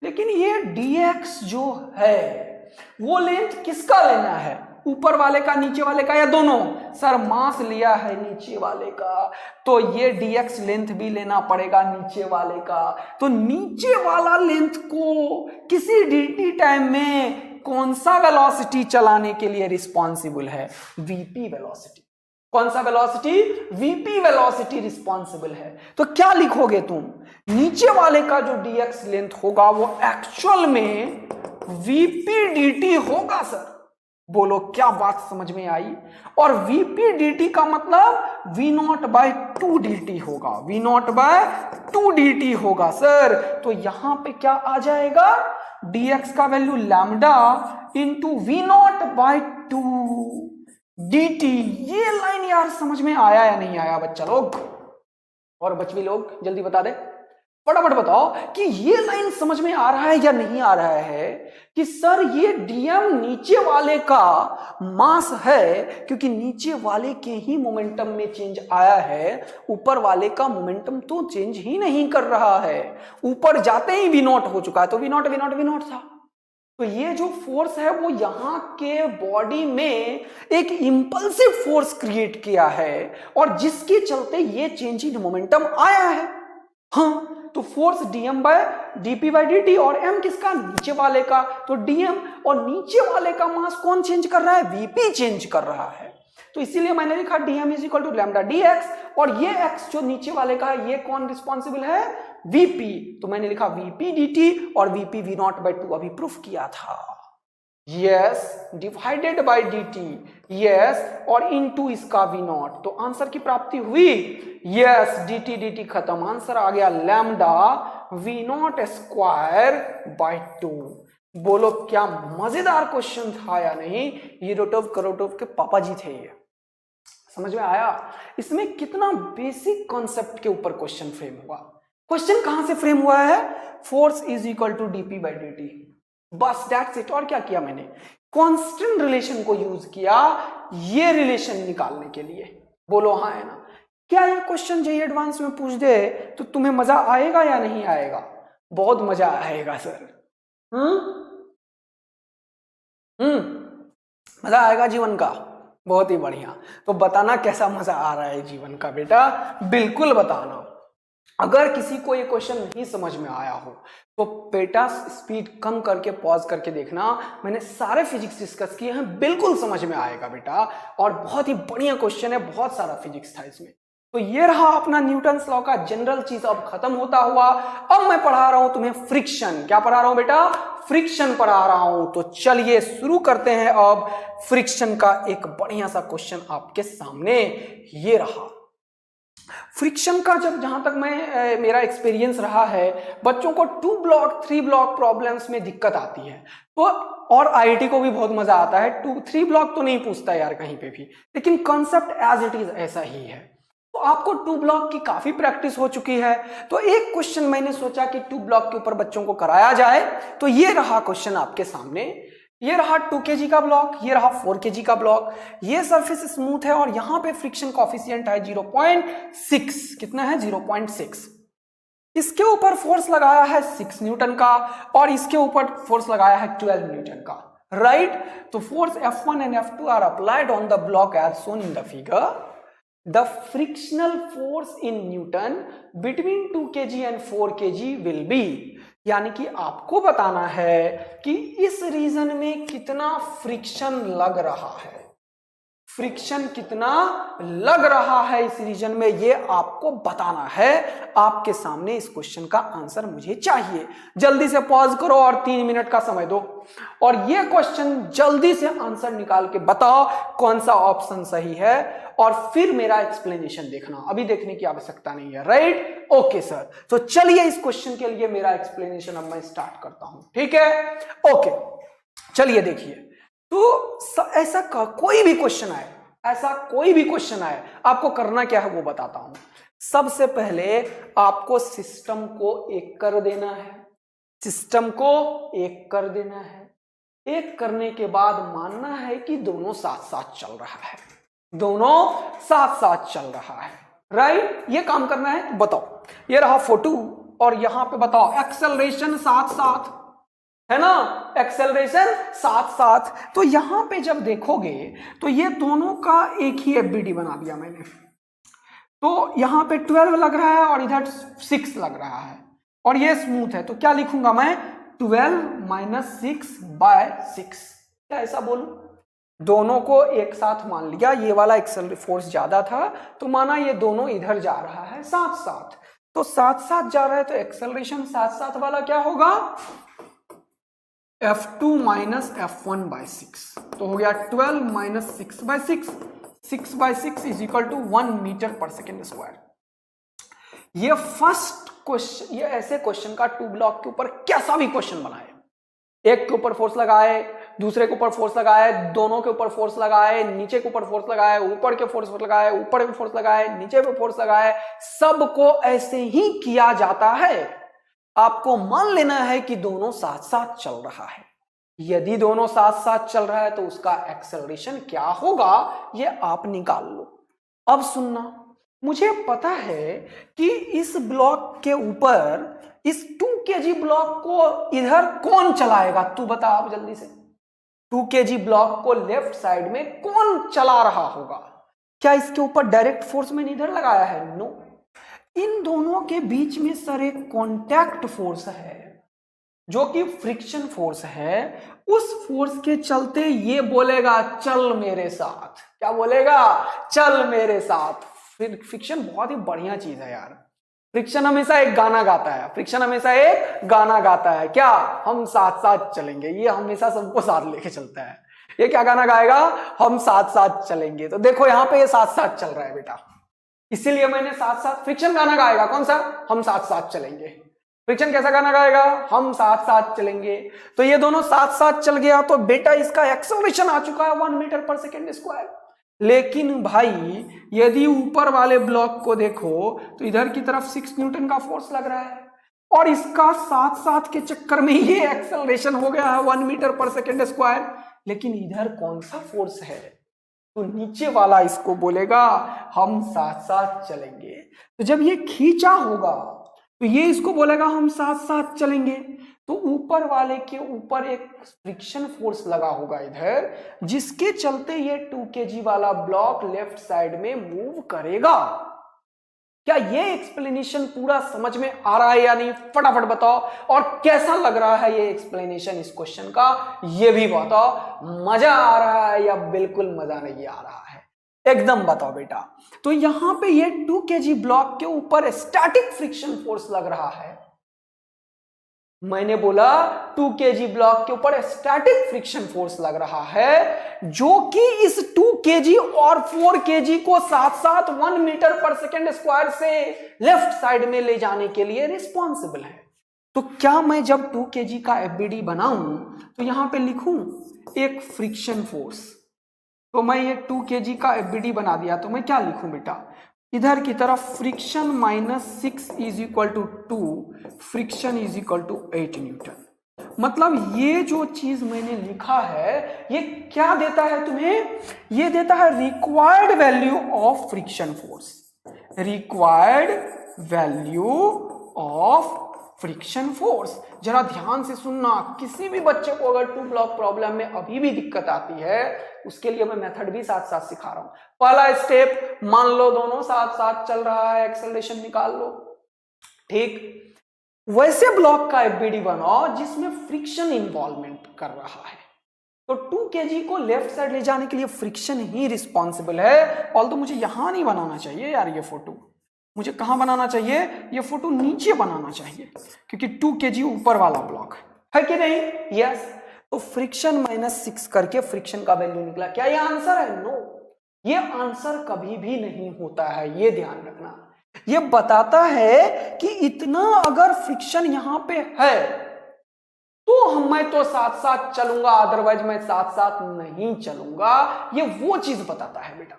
लेकिन ये dx जो है वो लेंथ किसका लेना है? ऊपर वाले का, नीचे वाले का, या दोनों? सर मास लिया है नीचे वाले का, तो ये dx लेंथ भी लेना पड़ेगा नीचे वाले का। तो नीचे वाला लेंथ को किसी dt टाइम में कौन सा वेलोसिटी चलाने के लिए रिस्पॉन्सिबल है? VP velocity. कौन सा वेलोसिटी? वीपी वेलोसिटी रिस्पॉन्सिबल है। तो क्या लिखोगे तुम? नीचे वाले का जो dx लेंथ होगा वो एक्चुअल में वीपी dt होगा सर। बोलो क्या बात समझ में आई? और वीपी dt का मतलब v0/2 dt होगा, v0/2 dt होगा सर। तो यहां पे क्या आ जाएगा? dx का value lambda into v0/2 dt। ये लाइन यार समझ में आया या नहीं आया बच्चा लोग? और बच्चे लोग जल्दी बता दे, फटाफट बताओ कि ये लाइन समझ में आ रहा है या नहीं आ रहा है कि सर ये dm नीचे वाले का मास है, क्योंकि नीचे वाले के ही मोमेंटम में चेंज आया है, ऊपर वाले का मोमेंटम तो चेंज ही नहीं कर रहा है। ऊपर जाते ही v0 हो चुका है, तो v0 था। तो ये जो फोर्स है वो यहां के बॉडी में एक इंपल्सिव फोर्स क्रिएट किया है और जिसके चलते ये चेंज इन मोमेंटम आया है। हाँ, तो फोर्स dm/dp/dt और m किसका? नीचे वाले का। तो dm और नीचे वाले का मास कौन चेंज कर रहा है? वीपी चेंज कर रहा है। तो इसीलिए मैंने लिखा dm = लैम्डा dx और ये x जो नीचे वाले का है ये कौन रिस्पॉन्सिबल है? vp। तो मैंने लिखा vp dt और vp v0/2 अभी प्रूफ किया था। Yes, divided by dt, yes, और इनटू इसका v0। तो आंसर की प्राप्ति हुई। यस, dt खत्म, आंसर आ गया लैम्डा v0² 2। बोलो क्या मजेदार क्वेश्चन था या नहीं? ये रोटोव करोटोव के पापा जी थे। ये समझ में आया? इसमें कितना बेसिक कॉन्सेप्ट के ऊपर क्वेश्चन फ्रेम हुआ। क्वेश्चन कहां से फ्रेम हुआ है? Force is equal to dp/dt, बस दैट्स इट। और क्या किया मैंने? कांस्टेंट रिलेशन को यूज किया ये रिलेशन निकालने के लिए। बोलो हाँ है ना? क्या ये क्वेश्चन जेईई एडवांस में पूछ दे तो तुम्हें मजा आएगा या नहीं आएगा? बहुत मजा आएगा सर। मजा आएगा जीवन का? बहुत ही बढ़िया। तो बताना कैसा मजा आ रहा है जीवन का बेटा, बिल्कुल बताना। अगर किसी को ये क्वेश्चन नहीं समझ में आया हो तो बेटा स्पीड कम करके पॉज करके देखना। मैंने सारे फिजिक्स डिस्कस किए हैं, बिल्कुल समझ में आएगा बेटा। और बहुत ही बढ़िया क्वेश्चन है, बहुत सारा फिजिक्स था इसमें। तो ये रहा अपना न्यूटन्स लॉ का जनरल चीज अब खत्म होता हुआ। अब मैं पढ़ा रहा हूं तुम्हें फ्रिक्शन। क्या पढ़ा रहा हूं बेटा? फ्रिक्शन पढ़ा रहा हूं। तो चलिए शुरू करते हैं अब फ्रिक्शन का एक बढ़िया सा क्वेश्चन आपके सामने। ये रहा फ्रिक्शन का। जब जहां तक मेरा एक्सपीरियंस रहा है, बच्चों को 2 ब्लॉक 3 ब्लॉक प्रॉब्लम्स में दिक्कत आती है। तो और आईआईटी को भी बहुत मजा आता है। 2-3 ब्लॉक तो नहीं पूछता यार कहीं पे भी, लेकिन कॉन्सेप्ट एज इट इज ऐसा ही है। तो आपको 2 ब्लॉक की काफी प्रैक्टिस हो चुकी है। तो एक क्वेश्चन मैंने सोचा कि 2 ब्लॉक के ऊपर बच्चों को कराया जाए। तो ये रहा क्वेश्चन आपके सामने। ये रहा 2 kg का ब्लॉक, ये रहा 4 kg का ब्लॉक। ये सरफेस स्मूथ है और यहां पे फ्रिक्शन कोएफिशिएंट है 0.6। कितना है? 0.6। इसके ऊपर फोर्स लगाया है 6 न्यूटन का और इसके ऊपर फोर्स लगाया है 12 न्यूटन का, राइट? तो force F1 and F2 are applied on the block as shown in the figure. The frictional force in newton between 2 kg and 4 kg will be. यानी कि आपको बताना है कि इस रीजन में कितना फ्रिक्शन लग रहा है। फ्रिक्शन कितना लग रहा है इस रीजन में, ये आपको बताना है। आपके सामने इस क्वेश्चन का आंसर मुझे चाहिए। जल्दी से पॉज करो और 3 मिनट का समय दो और ये क्वेश्चन जल्दी से आंसर निकाल के बताओ कौन सा ऑप्शन सही है, और फिर मेरा एक्सप्लेनेशन देखना। अभी देखने की आवश्यकता नहीं है, राइट? Okay sir. तो चलिए इस क्वेश्चन के लिए मेरा एक्सप्लेनेशन अब मैं स्टार्ट करता हूं, ठीक है? ओके, चलिए देखिए। तो ऐसा कोई भी क्वेश्चन आए, ऐसा कोई भी क्वेश्चन आए, आपको करना क्या है वो बताता हूं। सबसे पहले आपको सिस्टम को एक कर देना है। सिस्टम को एक कर देना है। एक करने के बाद मानना है कि दोनों साथ साथ चल रहा है। दोनों साथ साथ चल रहा है, राइट? ये काम करना है। तो बताओ, ये रहा फोटो और यहां पे बताओ एक्सेलरेशन साथ साथ है ना, एक्सेलरेशन साथ साथ। तो यहां पे जब देखोगे तो ये दोनों का एक ही एफबीडी बना दिया मैंने। तो यहां पे 12 लग रहा है और इधर 6 लग रहा है और ये स्मूथ है। तो क्या लिखूंगा मैं? 12 माइनस 6/6। क्या ऐसा बोलूं? दोनों को एक साथ मान लिया, ये वाला एक्सेलरेशन फोर्स ज्यादा था तो माना ये दोनों इधर जा रहा है साथ साथ, तो साथ साथ जा रहा है तो एक्सेलरेशन साथ साथ वाला क्या होगा? F2 minus F1/6। तो हो गया 12 minus 6/6, 6/6 is equal to 1 metre पर सेकेंड स्क्वायर। ये फर्स्ट क्वेश्चन, ये ऐसे क्वेश्चन का 2 ब्लॉक के ऊपर कैसा भी क्वेश्चन बनाए, एक के ऊपर फोर्स लगाए, दूसरे के ऊपर फोर्स लगाए, दोनों के ऊपर फोर्स लगाए, नीचे के ऊपर फोर्स लगाए, ऊपर के फोर्स लगाए, ऊपर पे फोर्स लगाए, नीचे पे फोर्स लगाए, सबको ऐसे ही किया जाता है। आपको मान लेना है कि दोनों साथ साथ चल रहा है। यदि दोनों साथ साथ चल रहा है तो उसका एक्सेलरेशन क्या होगा ये आप निकाल लो। अब सुनना, मुझे पता है कि इस ब्लॉक के ऊपर इस 2 kg ब्लॉक को इधर कौन चलाएगा, तू बता आप जल्दी से। 2 kg ब्लॉक को लेफ्ट साइड में कौन चला रहा होगा? क्या इसके ऊपर डायरेक्ट फोर्स मैंने इधर लगाया है? नो। इन दोनों के बीच में सर एक कांटेक्ट फोर्स है जो कि फ्रिक्शन फोर्स है। उस फोर्स के चलते ये बोलेगा चल मेरे साथ। क्या बोलेगा? चल मेरे साथ। फ्रिक्शन बहुत ही बढ़िया चीज है यार। फ्रिक्शन हमेशा एक गाना गाता है, फ्रिक्शन हमेशा एक गाना गाता है। क्या? हम साथ साथ चलेंगे। ये हमेशा सबको साथ लेके चलता है। ये क्या गाना गाएगा? हम साथ साथ चलेंगे। तो देखो यहाँ पे ये साथ साथ चल रहा है बेटा, इसीलिए मैंने साथ साथ। फ्रिक्शन गाना गाएगा कौन सा? हम साथ साथ चलेंगे। फ्रिक्शन कैसा गाना गाएगा? हम साथ साथ चलेंगे। तो ये दोनों साथ साथ चल गया तो बेटा इसका एक्सेलरेशन आ चुका है 1 मीटर पर सेकेंड स्क्वायर। लेकिन भाई यदि ऊपर वाले ब्लॉक को देखो तो इधर की तरफ 6 न्यूटन का फोर्स लग रहा है और इसका साथ साथ के चक्कर में ये एक्सेलरेशन हो गया है 1 मीटर पर सेकेंड स्क्वायर। लेकिन इधर कौन सा फोर्स है? तो नीचे वाला इसको बोलेगा हम साथ साथ चलेंगे। तो जब ये खींचा होगा तो ये इसको बोलेगा हम साथ साथ चलेंगे। तो ऊपर वाले के ऊपर एक फ्रिक्शन फोर्स लगा होगा इधर, जिसके चलते ये 2 kg वाला ब्लॉक लेफ्ट साइड में मूव करेगा। क्या ये एक्सप्लेनेशन पूरा समझ में आ रहा है या नहीं? फटाफट बताओ। और कैसा लग रहा है ये एक्सप्लेनेशन इस क्वेश्चन का, ये भी बताओ। मजा आ रहा है या बिल्कुल मजा नहीं आ रहा है? एकदम बताओ बेटा। तो यहां पे ये 2 kg ब्लॉक के ऊपर स्टैटिक फ्रिक्शन फोर्स लग रहा है। मैंने बोला 2 kg ब्लॉक के ऊपर स्टैटिक फ्रिक्शन फोर्स लग रहा है जो कि इस 2 kg और 4 kg को साथ साथ 1 मीटर पर सेकेंड स्क्वायर से लेफ्ट साइड में ले जाने के लिए रिस्पॉन्सिबल है। तो क्या मैं जब 2 kg का एफबीडी बनाऊं तो यहां पे लिखूं एक फ्रिक्शन फोर्स। तो मैं ये 2 kg का एफबीडी बना दिया तो मैं क्या लिखूं बेटा? इधर की तरफ friction minus 6 is equal to 2, friction is equal to 8 newton. मतलब ये जो चीज मैंने लिखा है ये क्या देता है तुम्हें? ये देता है required value of friction force. Required value of friction force. जरा ध्यान से सुनना, किसी भी बच्चे को अगर 2 ब्लॉक प्रॉब्लम में अभी भी दिक्कत आती है उसके लिए मैं मेथड भी साथ साथ सिखा रहा हूं। पहला स्टेप, मान लो दोनों साथ साथ चल रहा है, एक्सेलरेशन निकाल लो। ठीक वैसे ब्लॉक का एफबीडी बनाओ जिसमें फ्रिक्शन इन्वॉल्वमेंट कर रहा है। तो 2 kg को लेफ्ट साइड ले जाने के लिए फ्रिक्शन ही रिस्पॉन्सिबल है। ऑल्दो मुझे यहां नहीं बनाना चाहिए यार, ये फोटो मुझे कहां बनाना चाहिए? ये फोटो नीचे बनाना चाहिए क्योंकि 2 kg ऊपर वाला ब्लॉक है कि नहीं? यस। तो फ्रिक्शन माइनस 6 करके फ्रिक्शन का वैल्यू निकला। क्या ये आंसर है? नो, ये आंसर कभी भी नहीं होता है, ये ध्यान रखना। ये बताता है कि इतना अगर फ्रिक्शन यहां पे है तो मैं तो साथ साथ चलूंगा, अदरवाइज मैं साथ साथ नहीं चलूंगा। ये वो चीज बताता है बेटा।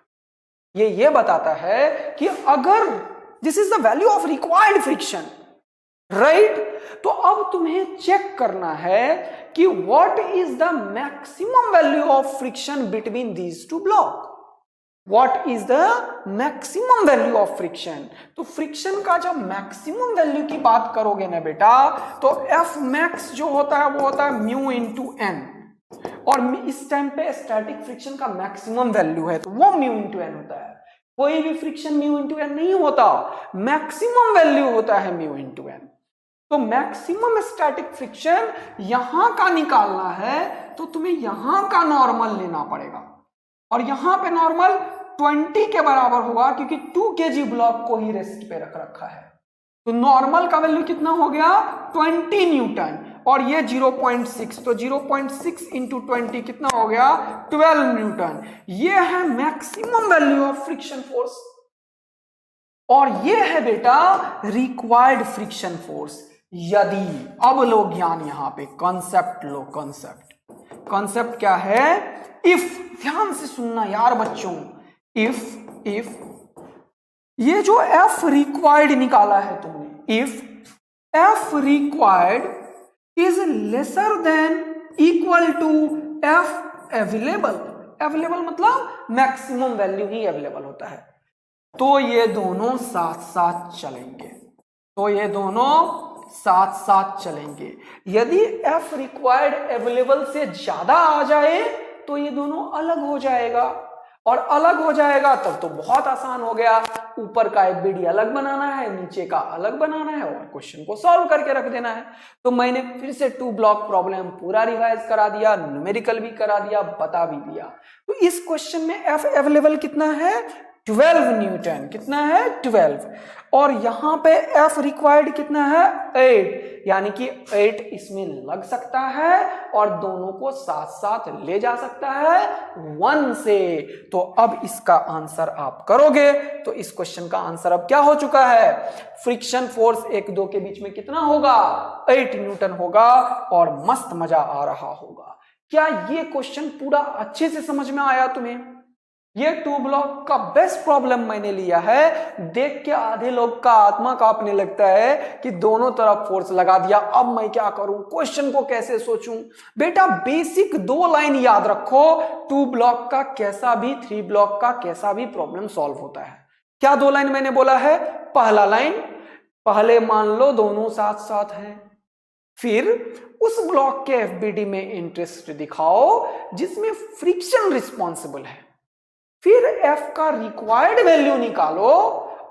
ये बताता है कि अगर this is the value of required friction, right? तो अब तुम्हें चेक करना है कि what is the maximum value of friction between these 2 block. What is the maximum value of friction? तो फ्रिक्शन का जब मैक्सिमम वैल्यू की बात करोगे ना बेटा तो एफ मैक्स जो होता है वो होता है म्यू इंटू एन, और इस टाइम पे स्टैटिक फ्रिक्शन का मैक्सिमम वैल्यू है तो वो म्यू इंटू एन होता है। कोई भी फ्रिक्शन म्यू इंटू एन नहीं होता, मैक्सिमम वैल्यू होता है म्यू इंटू एन। तो मैक्सिमम स्टैटिक फ्रिक्शन यहां का निकालना है तो तुम्हें यहां का नॉर्मल लेना पड़ेगा, और यहां पे नॉर्मल 20 के बराबर होगा क्योंकि 2 kg ब्लॉक को ही रेस्ट पे रख रखा है। तो नॉर्मल का वैल्यू कितना हो गया 20 न्यूटन, और ये 0.6, तो 0.6 इंटू 20 कितना हो गया 12 न्यूटन। ये है maximum value of friction force, और ये है बेटा रिक्वायर्ड फ्रिक्शन फोर्स। यदि, अब लो ज्ञान, यहां पे कॉन्सेप्ट लो, कॉन्सेप्ट क्या है, इफ, ध्यान से सुनना यार बच्चों, इफ ये जो एफ रिक्वायर्ड निकाला है तुमने, if F required is lesser than equal to F available, available मतलब मैक्सिमम वैल्यू ही अवेलेबल होता है, तो ये दोनों साथ साथ चलेंगे, तो ये दोनों साथ साथ चलेंगे। यदि एफ रिक्वायर्ड अवेलेबल से ज्यादा आ जाए तो ये दोनों अलग हो जाएगा, और अलग हो जाएगा तब तो बहुत आसान हो गया, ऊपर का एफबीडी अलग बनाना है, नीचे का अलग बनाना है, और क्वेश्चन को सॉल्व करके रख देना है। तो मैंने फिर से 2 ब्लॉक प्रॉब्लम पूरा रिवाइज करा दिया, न्यूमेरिकल भी करा दिया, बता भी दिया। तो इस क्वेश्चन में एफ अवेलेबल कितना है 12 न्यूटन, कितना है 12, और यहां पे एफ रिक्वायर्ड कितना है 8, यानी कि 8 इसमें लग सकता है और दोनों को साथ साथ ले जा सकता है 1 से। तो अब इसका आंसर आप करोगे तो इस क्वेश्चन का आंसर अब क्या हो चुका है, फ्रिक्शन फोर्स 1-2 के बीच में कितना होगा 8 न्यूटन होगा, और मस्त मजा आ रहा होगा। क्या ये क्वेश्चन पूरा अच्छे से समझ में आया तुम्हें? ये 2 ब्लॉक का बेस्ट प्रॉब्लम मैंने लिया है, देख के आधे लोग का आत्मा कांपने लगता है कि दोनों तरफ फोर्स लगा दिया, अब मैं क्या करूं, क्वेश्चन को कैसे सोचूं। बेटा बेसिक 2 लाइन याद रखो, 2 ब्लॉक का कैसा भी, 3 ब्लॉक का कैसा भी प्रॉब्लम सॉल्व होता है। क्या 2 लाइन मैंने बोला है, पहला लाइन, पहले मान लो दोनों साथ साथ हैं, फिर उस ब्लॉक के एफबीडी में इंटरेस्ट दिखाओ जिसमें फ्रिक्शन रिस्पॉन्सिबल है, फिर F का रिक्वायर्ड वैल्यू निकालो,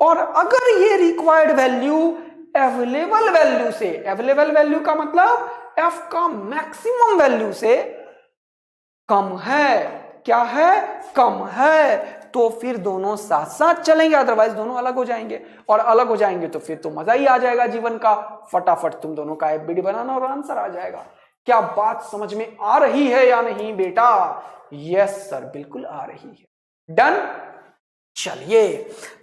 और अगर ये रिक्वायर्ड वैल्यू अवेलेबल वैल्यू से, अवेलेबल वैल्यू का मतलब F का मैक्सिमम वैल्यू से कम है, क्या है, कम है, तो फिर दोनों साथ साथ चलेंगे, अदरवाइज दोनों अलग हो जाएंगे, और अलग हो जाएंगे तो फिर तो मजा ही आ जाएगा जीवन का, फटाफट तुम दोनों का एफबीडी बनाना और आंसर आ जाएगा। क्या बात समझ में आ रही है या नहीं बेटा? यस सर, बिल्कुल आ रही है। डन। चलिए,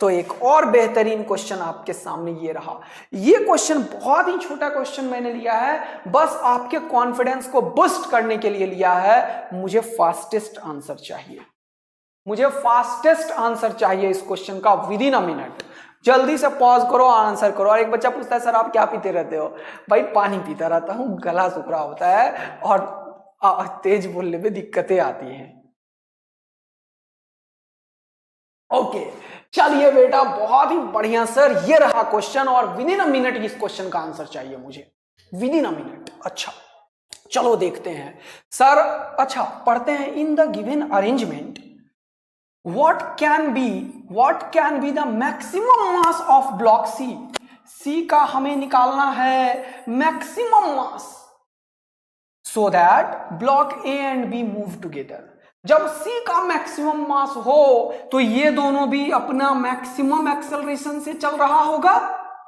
तो एक और बेहतरीन क्वेश्चन आपके सामने ये रहा। ये क्वेश्चन बहुत ही छोटा क्वेश्चन मैंने लिया है, बस आपके कॉन्फिडेंस को बूस्ट करने के लिए लिया है। मुझे फास्टेस्ट आंसर चाहिए, मुझे फास्टेस्ट आंसर चाहिए इस क्वेश्चन का विद इन अ मिनट। जल्दी से पॉज करो, आंसर करो। और एक बच्चा पूछता है सर आप क्या पीते रहते हो? भाई पानी पीता रहता हूं, गला सूख रहा होता है और तेज बोलने में दिक्कतें आती हैं। ओके, चलिए बेटा, बहुत ही बढ़िया सर, ये रहा क्वेश्चन, और विद इन अ मिनट इस क्वेश्चन का आंसर चाहिए मुझे, विद इन अ मिनट। अच्छा चलो देखते हैं सर। अच्छा पढ़ते हैं। In the given arrangement what can be the maximum mass of block C का हमें निकालना है maximum mass, so that block A and B move together। जब C का मैक्सिमम मास हो तो ये दोनों भी अपना मैक्सिमम एक्सेलरेशन से चल रहा होगा।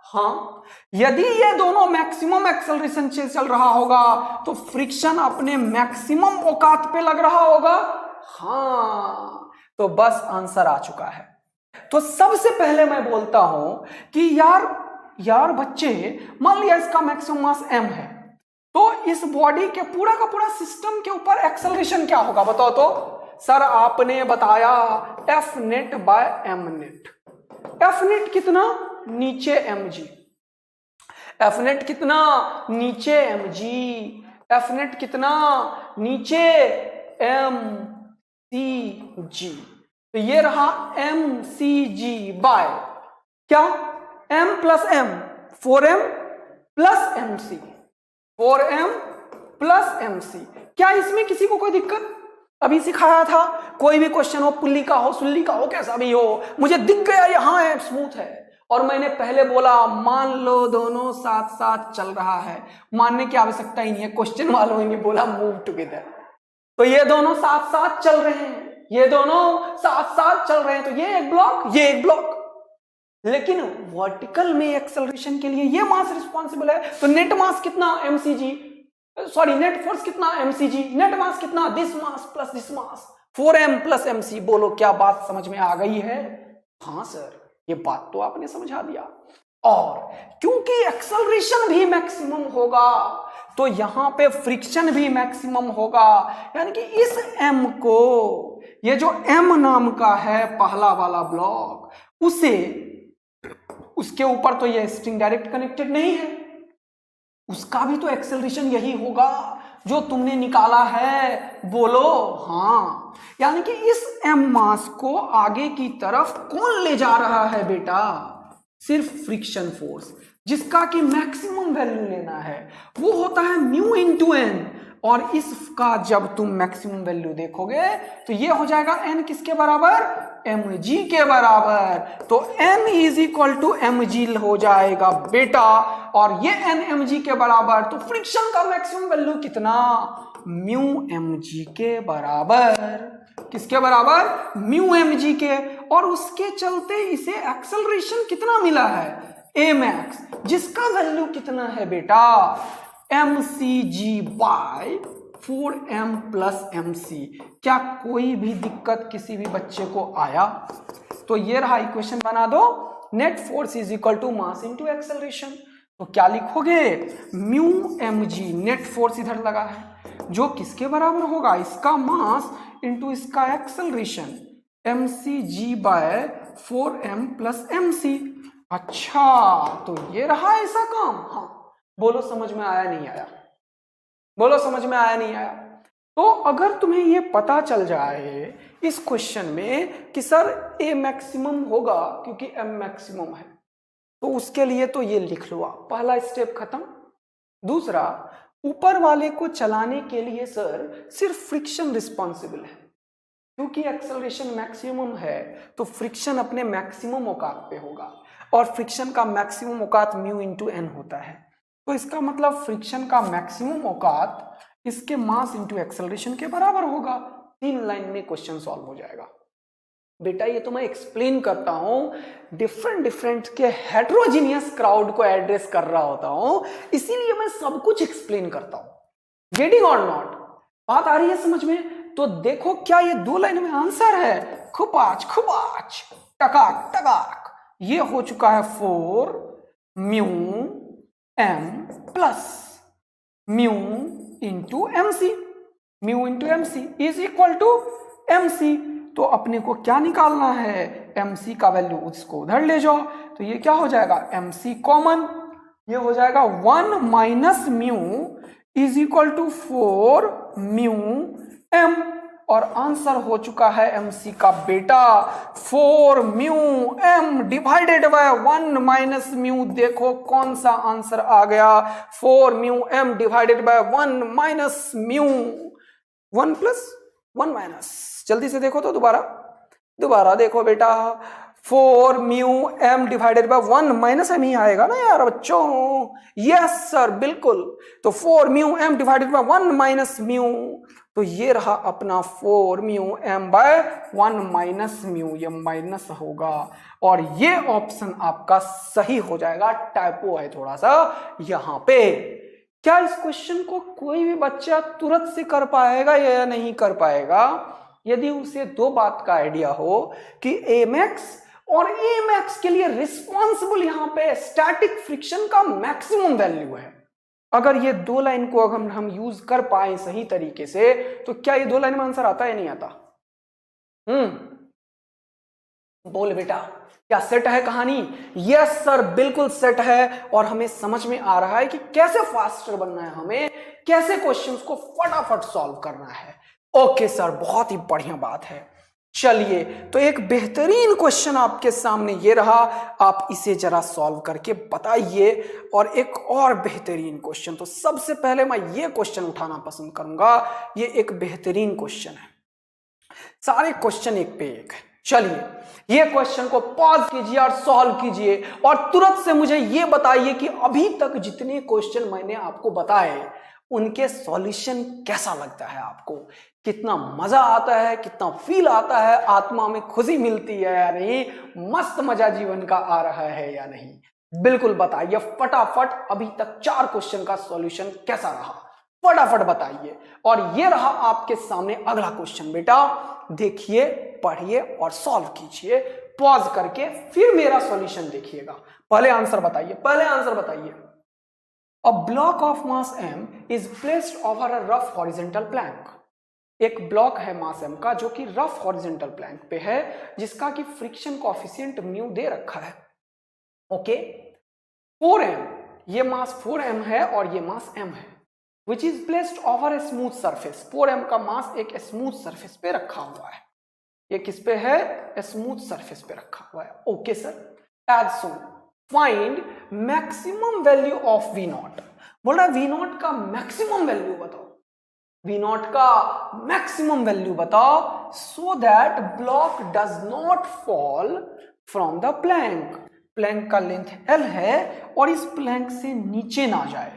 हाँ, यदि ये दोनों मैक्सिमम एक्सेलरेशन से चल रहा होगा तो फ्रिक्शन अपने मैक्सिमम औकात पे लग रहा होगा। हाँ, तो बस आंसर आ चुका है। तो सबसे पहले मैं बोलता हूं कि यार बच्चे, मान लिया इसका मैक्सिमम मास m है, तो इस बॉडी के पूरा का पूरा सिस्टम के ऊपर एक्सेलरेशन क्या होगा बताओ तो? सर आपने बताया F net by m net. F net कितना? नीचे mg। F नेट कितना? नीचे mg। F नेट कितना? नीचे mcg। तो ये रहा mcg बाय क्या? m plus m, 4m plus mc, 4m plus mc। क्या इसमें किसी को कोई दिक्कत? अभी सिखाया था, कोई भी क्वेश्चन हो, पुल्ली का हो, सुल्ली का हो, कैसा भी हो, मुझे दिख गया यहाँ है, स्मूथ है, और मैंने पहले बोला मान लो दोनों साथ साथ चल रहा है, मानने की आवश्यकता ही नहीं है, क्वेश्चन वालों ने बोला मूव टुगेदर। तो ये दोनों साथ साथ चल रहे हैं, ये दोनों साथ साथ चल रहे हैं, तो ये एक ब्लॉक, ये एक ब्लॉक, लेकिन वर्टिकल में एक्सेलरेशन के लिए ये मास रिस्पॉन्सिबल है। तो नेट मास कितना mcg, सॉरी नेट फोर्स कितना mcg, नेट मास कितना this mass plus this mass 4m plus mc। बोलो क्या बात समझ में आ गई है? हाँ सर, ये बात तो आपने समझा दिया। और क्योंकि एक्सेलरेशन भी मैक्सिमम होगा तो यहां पे फ्रिक्शन भी मैक्सिमम होगा, यानी कि इस m को, ये जो m नाम का है पहला वाला ब्लॉक, उसे, उसके ऊपर तो ये स्ट्रिंग डायरेक्ट कनेक्टेड नहीं है, उसका भी तो एक्सेलरेशन यही होगा जो तुमने निकाला है। बोलो हाँ, यानी कि इस m मास को आगे की तरफ कौन ले जा रहा है बेटा? सिर्फ फ्रिक्शन फोर्स, जिसका कि मैक्सिमम वैल्यू लेना है, वो होता है म्यू इंटू एन। और इसका जब तुम मैक्सिमम वैल्यू देखोगे तो ये हो जाएगा n किसके बराबर? mg के बराबर। तो n is equal to mg हो जाएगा बेटा, और ये n mg के बराबर, तो फ्रिक्शन का मैक्सिमम वैल्यू कितना? म्यू mg के बराबर। किसके बराबर? म्यू mg के। और उसके चलते इसे एक्सेलरेशन कितना मिला है? amax, जिसका वैल्यू कितना है बेटा? mcg by 4m plus mc। क्या कोई भी दिक्कत किसी भी बच्चे को आया? तो ये रहा इक्वेशन, बना दो, net force is equal to mass into acceleration. तो क्या लिखोगे? म्यू mg, नेट फोर्स इधर लगा है, जो किसके बराबर होगा? इसका मास इनटू इसका acceleration, mcg by 4m plus mc। अच्छा, तो ये रहा ऐसा काम। हाँ, बोलो समझ में आया नहीं आया? बोलो समझ में आया नहीं आया? तो अगर तुम्हें ये पता चल जाए इस क्वेश्चन में कि सर a मैक्सिमम होगा क्योंकि m मैक्सिमम है, तो उसके लिए तो ये लिख लो आप, पहला स्टेप खत्म। दूसरा, ऊपर वाले को चलाने के लिए सर सिर्फ फ्रिक्शन रिस्पॉन्सिबल है, क्योंकि एक्सेलरेशन मैक्सिमम है तो फ्रिक्शन अपने मैक्सिमम औकात पे होगा, और फ्रिक्शन का मैक्सिमम औकात म्यू इंटू एन होता है। तो इसका मतलब फ्रिक्शन का मैक्सिमम औकात इसके मास इंटू एक्सेलरेशन के बराबर होगा। 3 लाइन में क्वेश्चन सॉल्व हो जाएगा बेटा। ये तो मैं एक्सप्लेन करता हूं, डिफरेंट के हेट्रोजीनियस क्राउड को एड्रेस कर रहा होता हूं, इसीलिए मैं सब कुछ एक्सप्लेन करता हूं। गेटिंग और नॉट? बात आ रही है समझ में? तो देखो क्या ये 2 लाइन में आंसर है? खुपाच खुपाच, टकाक टकाक। ये हो चुका है 4 mu m plus mu into mc, mu into mc is equal to mc। तो अपने को क्या निकालना है? mc का वैल्यू, उसको उधर ले जाओ, तो ये क्या हो जाएगा? mc कॉमन, ये हो जाएगा 1 minus mu is equal to 4 mu m। और आंसर हो चुका है mc का बेटा 4 mu m divided by 1 minus mu. देखो कौन सा आंसर आ गया? 4 mu m divided by 1 minus mu, 1 plus 1 minus. जल्दी से देखो तो, दोबारा देखो बेटा, 4 mu m divided by 1 minus m ही आएगा ना यार बच्चों? यस सर, बिल्कुल। तो 4 mu m divided by 1 minus mu, तो ये रहा अपना 4 mu m by 1 minus mu, ये माइनस होगा, और ये ऑप्शन आपका सही हो जाएगा। टाइपो है थोड़ा सा यहां पे। क्या इस क्वेश्चन को कोई भी बच्चा तुरंत से कर पाएगा या नहीं कर पाएगा? यदि उसे 2 बात का आइडिया हो कि एमएक्स और एमएक्स के लिए रिस्पॉन्सिबल यहां पे स्टैटिक फ्रिक्शन का मैक्सिमम वैल्यू है, अगर ये 2 लाइन को अगर हम यूज कर पाए सही तरीके से, तो क्या ये 2 लाइन में आंसर आता है नहीं आता? बोल बेटा, क्या सेट है कहानी? यस सर, बिल्कुल सेट है, और हमें समझ में आ रहा है कि कैसे फास्टर बनना है, हमें कैसे क्वेश्चंस को फटाफट सॉल्व करना है। ओके सर, बहुत ही बढ़िया बात है। चलिए, तो एक बेहतरीन क्वेश्चन आपके सामने ये रहा, आप इसे जरा सॉल्व करके बताइए। और एक और बेहतरीन क्वेश्चन, तो सबसे पहले मैं ये क्वेश्चन उठाना पसंद करूंगा। ये एक बेहतरीन क्वेश्चन है, सारे क्वेश्चन एक पे एक है। चलिए, ये क्वेश्चन को पॉज कीजिए और सॉल्व कीजिए और तुरंत से मुझे ये बताइए कि अभी तक जितने क्वेश्चन मैंने आपको बताए उनके सॉल्यूशन कैसा लगता है आपको, कितना मजा आता है, कितना फील आता है, आत्मा में खुशी मिलती है या नहीं, मस्त मजा जीवन का आ रहा है या नहीं, बिल्कुल बताइए फटाफट। अभी तक 4 क्वेश्चन का सॉल्यूशन कैसा रहा फटाफट बताइए। और ये रहा आपके सामने अगला क्वेश्चन, बेटा देखिए, पढ़िए और सॉल्व कीजिए पॉज करके, फिर मेरा सॉल्यूशन देखिएगा। पहले आंसर बताइए, पहले आंसर बताइए। A block of mass m is placed over a rough horizontal plank. एक ब्लॉक है मास m का जो कि रफ हॉरिजॉन्टल प्लैंक पे है, जिसका कि फ्रिक्शन कोएफिशिएंट म्यू दे रखा है। ओके, 4m, ये मास 4m है और ये मास m है, which is placed over a smooth surface. 4m का मास एक स्मूथ सरफेस पे रखा हुआ है। ये किस पे है? स्मूथ सरफेस पे रखा हुआ है। Okay sir, as shown find maximum value of v naught. बोल रहा है वी नॉट का मैक्सिमम वैल्यू बताओ, वी नॉट का मैक्सिमम वैल्यू बताओ, so that block does not fall from the plank. Plank का लेंथ L है और इस प्लैंक से नीचे ना जाए।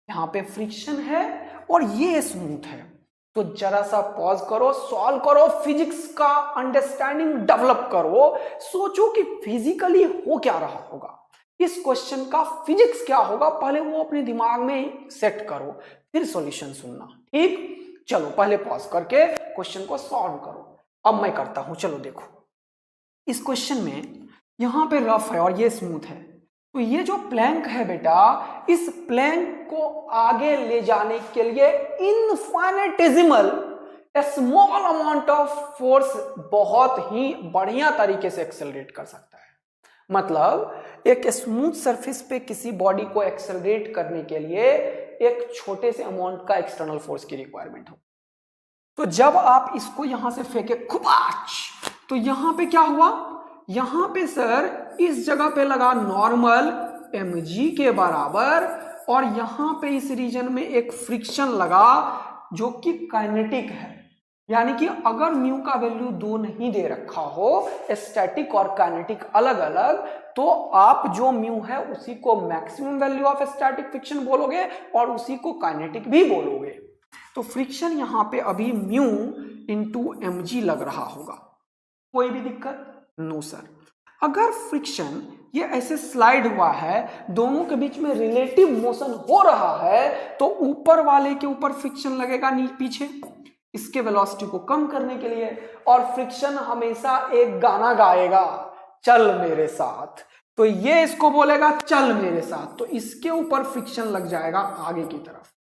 यहां पे फ्रिक्शन है और ये स्मूथ है। तो जरा सा पॉज करो, सॉल्व करो, फिजिक्स का अंडरस्टैंडिंग डेवलप करो, सोचो कि फिजिकली हो क्या रहा होगा, इस क्वेश्चन का फिजिक्स क्या होगा, पहले वो अपने दिमाग में सेट करो, फिर सॉल्यूशन सुनना। ठीक, चलो पहले पॉज करके क्वेश्चन को सॉल्व करो। अब मैं करता हूं, चलो देखो। इस क्वेश्चन में यहां पे रफ है और ये स्मूथ है, तो ये जो प्लैंक है बेटा, इस प्लैंक को आगे ले जाने के लिए इनफाइनेटिजिमल स्मॉल अमाउंट ऑफ फोर्स बहुत ही बढ़िया तरीके से एक्सेलरेट कर सकता है। मतलब एक स्मूथ सरफेस पे किसी बॉडी को एक्सेलरेट करने के लिए एक छोटे से अमाउंट का एक्सटर्नल फोर्स की रिक्वायरमेंट हो। तो जब आप इसको यहां से फेंके खुबाच, तो यहां पे क्या हुआ, यहां पे सर इस जगह पे लगा नॉर्मल mg के बराबर, और यहां पे इस रीजन में एक फ्रिक्शन लगा जो कि काइनेटिक है। यानी कि अगर म्यू का वैल्यू 2 नहीं दे रखा हो, स्टैटिक और काइनेटिक अलग अलग, तो आप जो म्यू है उसी को maximum value of static friction बोलोगे और उसी को काइनेटिक भी बोलोगे। तो फ्रिक्शन यहां पे अभी म्यू इंटू mg लग रहा होगा। कोई भी दिक्कत? No sir. अगर फ्रिक्शन ये ऐसे स्लाइड हुआ है, दोनों के बीच में रिलेटिव मोशन हो रहा है, तो ऊपर वाले के ऊपर फ्रिक्शन लगेगा पीछे, इसके वेलोसिटी को कम करने के लिए। और फ्रिक्शन हमेशा एक गाना गाएगा, चल मेरे साथ, तो ये इसको बोलेगा चल मेरे साथ, तो इसके ऊपर फ्रिक्शन लग जाएगा आगे की तरफ।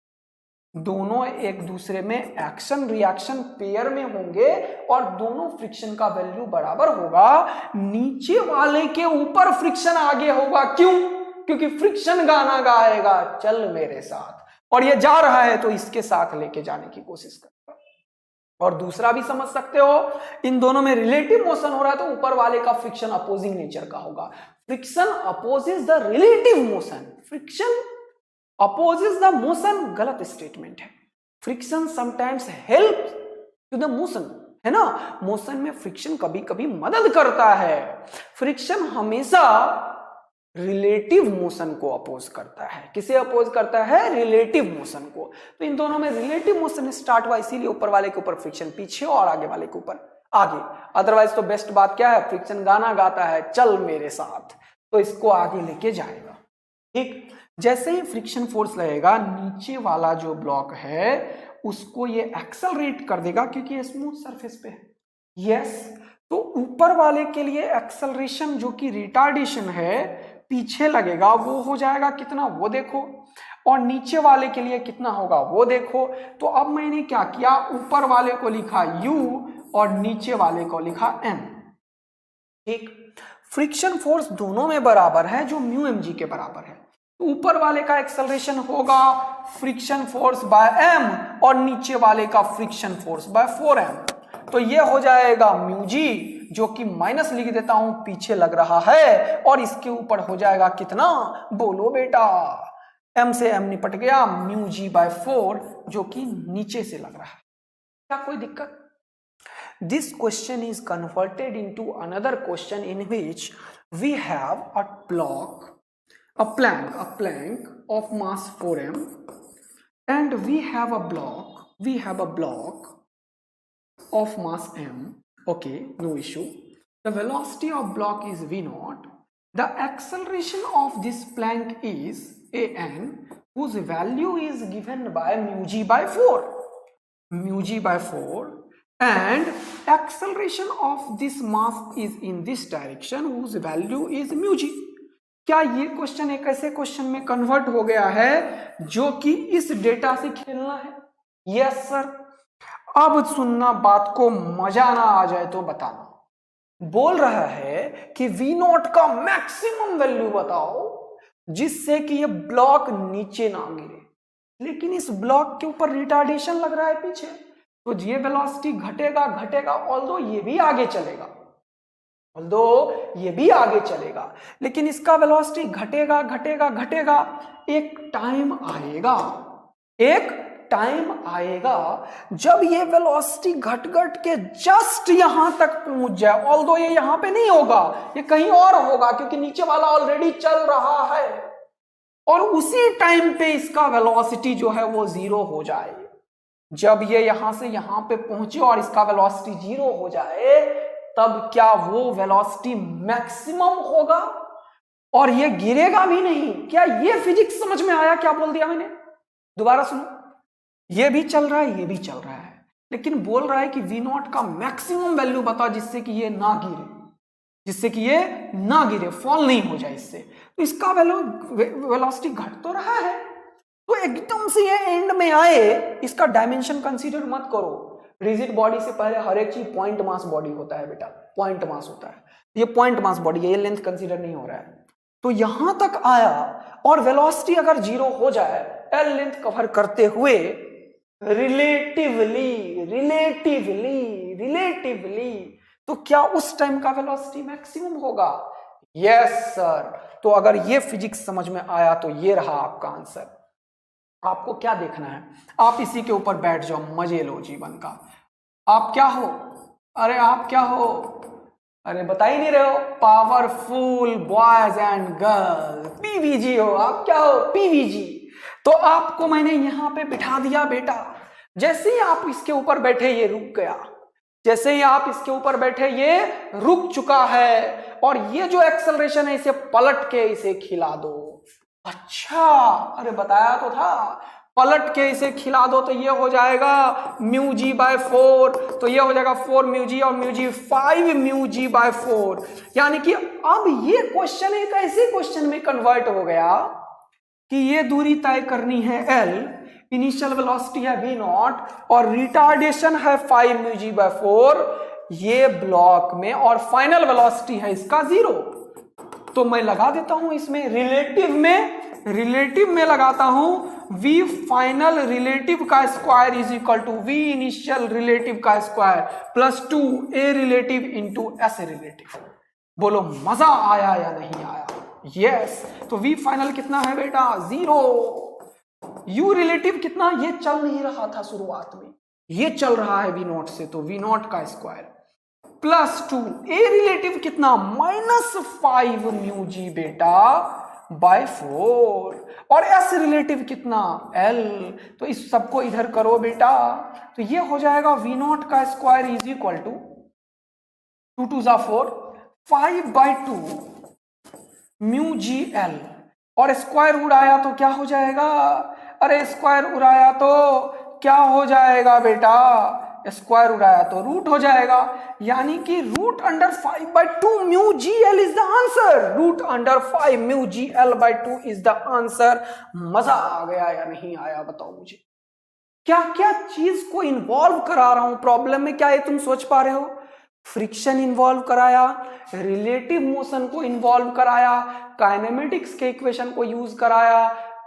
दोनों एक दूसरे में एक्शन रिएक्शन पेयर में होंगे और दोनों फ्रिक्शन का वैल्यू बराबर होगा। नीचे वाले के ऊपर फ्रिक्शन आगे होगा, क्यों? क्योंकि फ्रिक्शन गाना गाएगा चल मेरे साथ, और ये जा रहा है तो इसके साथ लेके जाने की कोशिश करेगा। और दूसरा भी समझ सकते हो, इन दोनों में रिलेटिव मोशन हो रहा है तो ऊपर वाले का फ्रिक्शन अपोजिंग नेचर का होगा। Friction opposes the relative motion, friction opposes the motion गलत स्टेटमेंट है। Friction sometimes help to the motion, है ना, मोशन में फ्रिक्शन कभी कभी मदद करता है। फ्रिक्शन हमेशा रिलेटिव मोशन को अपोज करता है। किसे अपोज करता है? रिलेटिव मोशन को। तो इन दोनों में रिलेटिव मोशन स्टार्ट हुआ, इसीलिए ऊपर वाले के ऊपर फ्रिक्शन पीछे और आगे वाले के ऊपर आगे। अदरवाइज तो बेस्ट बात क्या है, फ्रिक्शन गाना गाता है चल मेरे साथ, तो इसको आगे लेके जाएगा। ठीक, जैसे ही फ्रिक्शन फोर्स लगेगा, नीचे वाला जो ब्लॉक है उसको ये एक्सेलरेट कर देगा, क्योंकि ये स्मूथ सरफेस पे है। यस, तो ऊपर वाले के लिए एक्सेलरेशन जो कि रिटार्डेशन है पीछे लगेगा, वो हो जाएगा कितना वो देखो, और नीचे वाले के लिए कितना होगा वो देखो। तो अब मैंने क्या किया, ऊपर वाले को लिखा u और नीचे वाले को लिखा n। ठीक, फ्रिक्शन फोर्स दोनों में बराबर है जो म्यू mg के बराबर है। ऊपर वाले का एक्सेलरेशन होगा फ्रिक्शन फोर्स बाय m और नीचे वाले का फ्रिक्शन फोर्स बाय 4m। तो ये हो जाएगा म्यू जी, जो कि माइनस लिख देता हूं, पीछे लग रहा है, और इसके ऊपर हो जाएगा कितना, बोलो बेटा, m से m निपट गया, म्यू जी बाय 4, जो कि नीचे से लग रहा है। क्या कोई दिक्कत? This question is converted into another question in which we have a plank of mass 4m, and we have a block of mass m. Okay, no issue. The velocity of block is v naught. The acceleration of this plank is an, whose value is given by mu g by 4, and acceleration of this mass is in this direction, whose value is mu g. क्या ये question एक ऐसे question में convert हो गया है जो कि इस डेटा से खेलना है? Yes sir. अब सुनना, बात को मजा ना आ जाए तो बताना। बोल रहा है कि v नॉट का मैक्सिमम वैल्यू बताओ जिससे कि ये ब्लॉक नीचे ना गिरे, लेकिन इस ब्लॉक के ऊपर रिटार्डेशन लग रहा है पीछे, तो ये वेलोसिटी घटेगा ऑल्दो ये भी आगे चलेगा, लेकिन इसका वेलोसिटी घटेगा। एक टाइम आएगा जब ये वेलोसिटी घट के जस्ट यहां तक पहुंच जाए, ऑल्दो ये यहां पे नहीं होगा, ये कहीं और होगा क्योंकि नीचे वाला ऑलरेडी चल रहा है, और उसी टाइम पे इसका वेलोसिटी जो है वो 0 हो जाए। जब ये यहां से यहां पे पहुंचे और इसका वेलोसिटी 0 हो जाए, तब क्या वो वेलोसिटी मैक्सिमम होगा और ये गिरेगा भी नहीं? क्या ये फिजिक्स समझ में आया? क्या बोल दिया मैंने? दोबारा सुनो, ये भी चल रहा है, ये भी चल रहा है, लेकिन बोल रहा है कि v नॉट का मैक्सिमम वैल्यू बता जिससे कि ये ना गिरे, फॉल नहीं हो जाए इससे। तो इसका वेलोसिटी घट तो रहा है, तो एकदम से ये एंड में आए, इसका डायमेंशन कंसीडर मत करो। रिजिड बॉडी से पहले हर एक चीज पॉइंट मास बॉडी होता है बेटा, पॉइंट मास होता है, ये पॉइंट मास बॉडी है, ये लेंथ कंसीडर नहीं हो रहा है। तो यहां तक आया और वेलोसिटी अगर 0 हो जाए, एल लेंथ कवर करते हुए रिलेटिवली, तो क्या उस टाइम का वेलोसिटी मैक्सिमम होगा? Yes sir. तो अगर ये फिजिक्स समझ में आया तो ये रहा आपका आंसर। आपको क्या देखना है? आप इसी के ऊपर बैठ जाओ, मजे लो जीवन का। आप क्या हो? अरे बता ही नहीं रहे हो। पावरफुल बॉयज एंड गर्ल, पीवीजी हो। आप क्या हो? पीवीजी। तो आपको मैंने यहां पे बिठा दिया बेटा। जैसे ही आप इसके ऊपर बैठे ये रुक गया, जैसे ही आप इसके ऊपर बैठे ये रुक चुका है, और ये जो एक्सेलरेशन है इसे पलट के इसे खिला दो। अच्छा, अरे बताया तो था, पलट के इसे खिला दो तो ये हो जाएगा म्यू जी बाय 4, तो ये हो जाएगा 4 म्यू जी और म्यू जी 5 म्यू जी बाय 4। यानी कि अब ये क्वेश्चन एक ऐसे क्वेश्चन में कन्वर्ट हो गया कि ये दूरी तय करनी है l, इनिशियल वेलोसिटी है v नॉट और रिटार्डेशन है 5 म्यू जी बाय 4 ये ब्लॉक में, और फाइनल वेलोसिटी है इसका 0। तो मैं लगा देता हूं इसमें रिलेटिव में लगाता हूं v फाइनल रिलेटिव का square is equal to v initial relative का square plus 2a relative into s relative. बोलो मजा आया या नहीं आया? यस। तो v फाइनल कितना है बेटा? 0। u रिलेटिव कितना? ये चल नहीं रहा था शुरुआत में, ये चल रहा है v नॉट से, तो v नॉट का स्क्वायर प्लस 2। a रिलेटिव कितना? -5 म्यू जी बेटा बाय 4। और s रिलेटिव कितना? l। तो इस सबको इधर करो बेटा, तो ये हो जाएगा v नॉट का square is equal to 2 2 4 5/2 mu g L, और स्क्वायर उड़ाया तो क्या हो जाएगा? अरे स्क्वायर उड़ाया तो क्या हो जाएगा बेटा? स्क्वायर उड़ाया तो रूट हो जाएगा, यानी कि root under 5/2 mu g L is the answer. Root under 5 mu g L by 2 is the answer. मजा आ गया या नहीं आया बताओ मुझे? क्या क्या चीज को इन्वॉल्व करा रहा हूं प्रॉब्लम में, क्या ये तुम सोच पा रहे हो? फ्रिक्शन इन्वॉल्व कराया, रिलेटिव मोशन को इन्वॉल्व कराया, काइनेमेटिक्स के इक्वेशन को यूज कराया,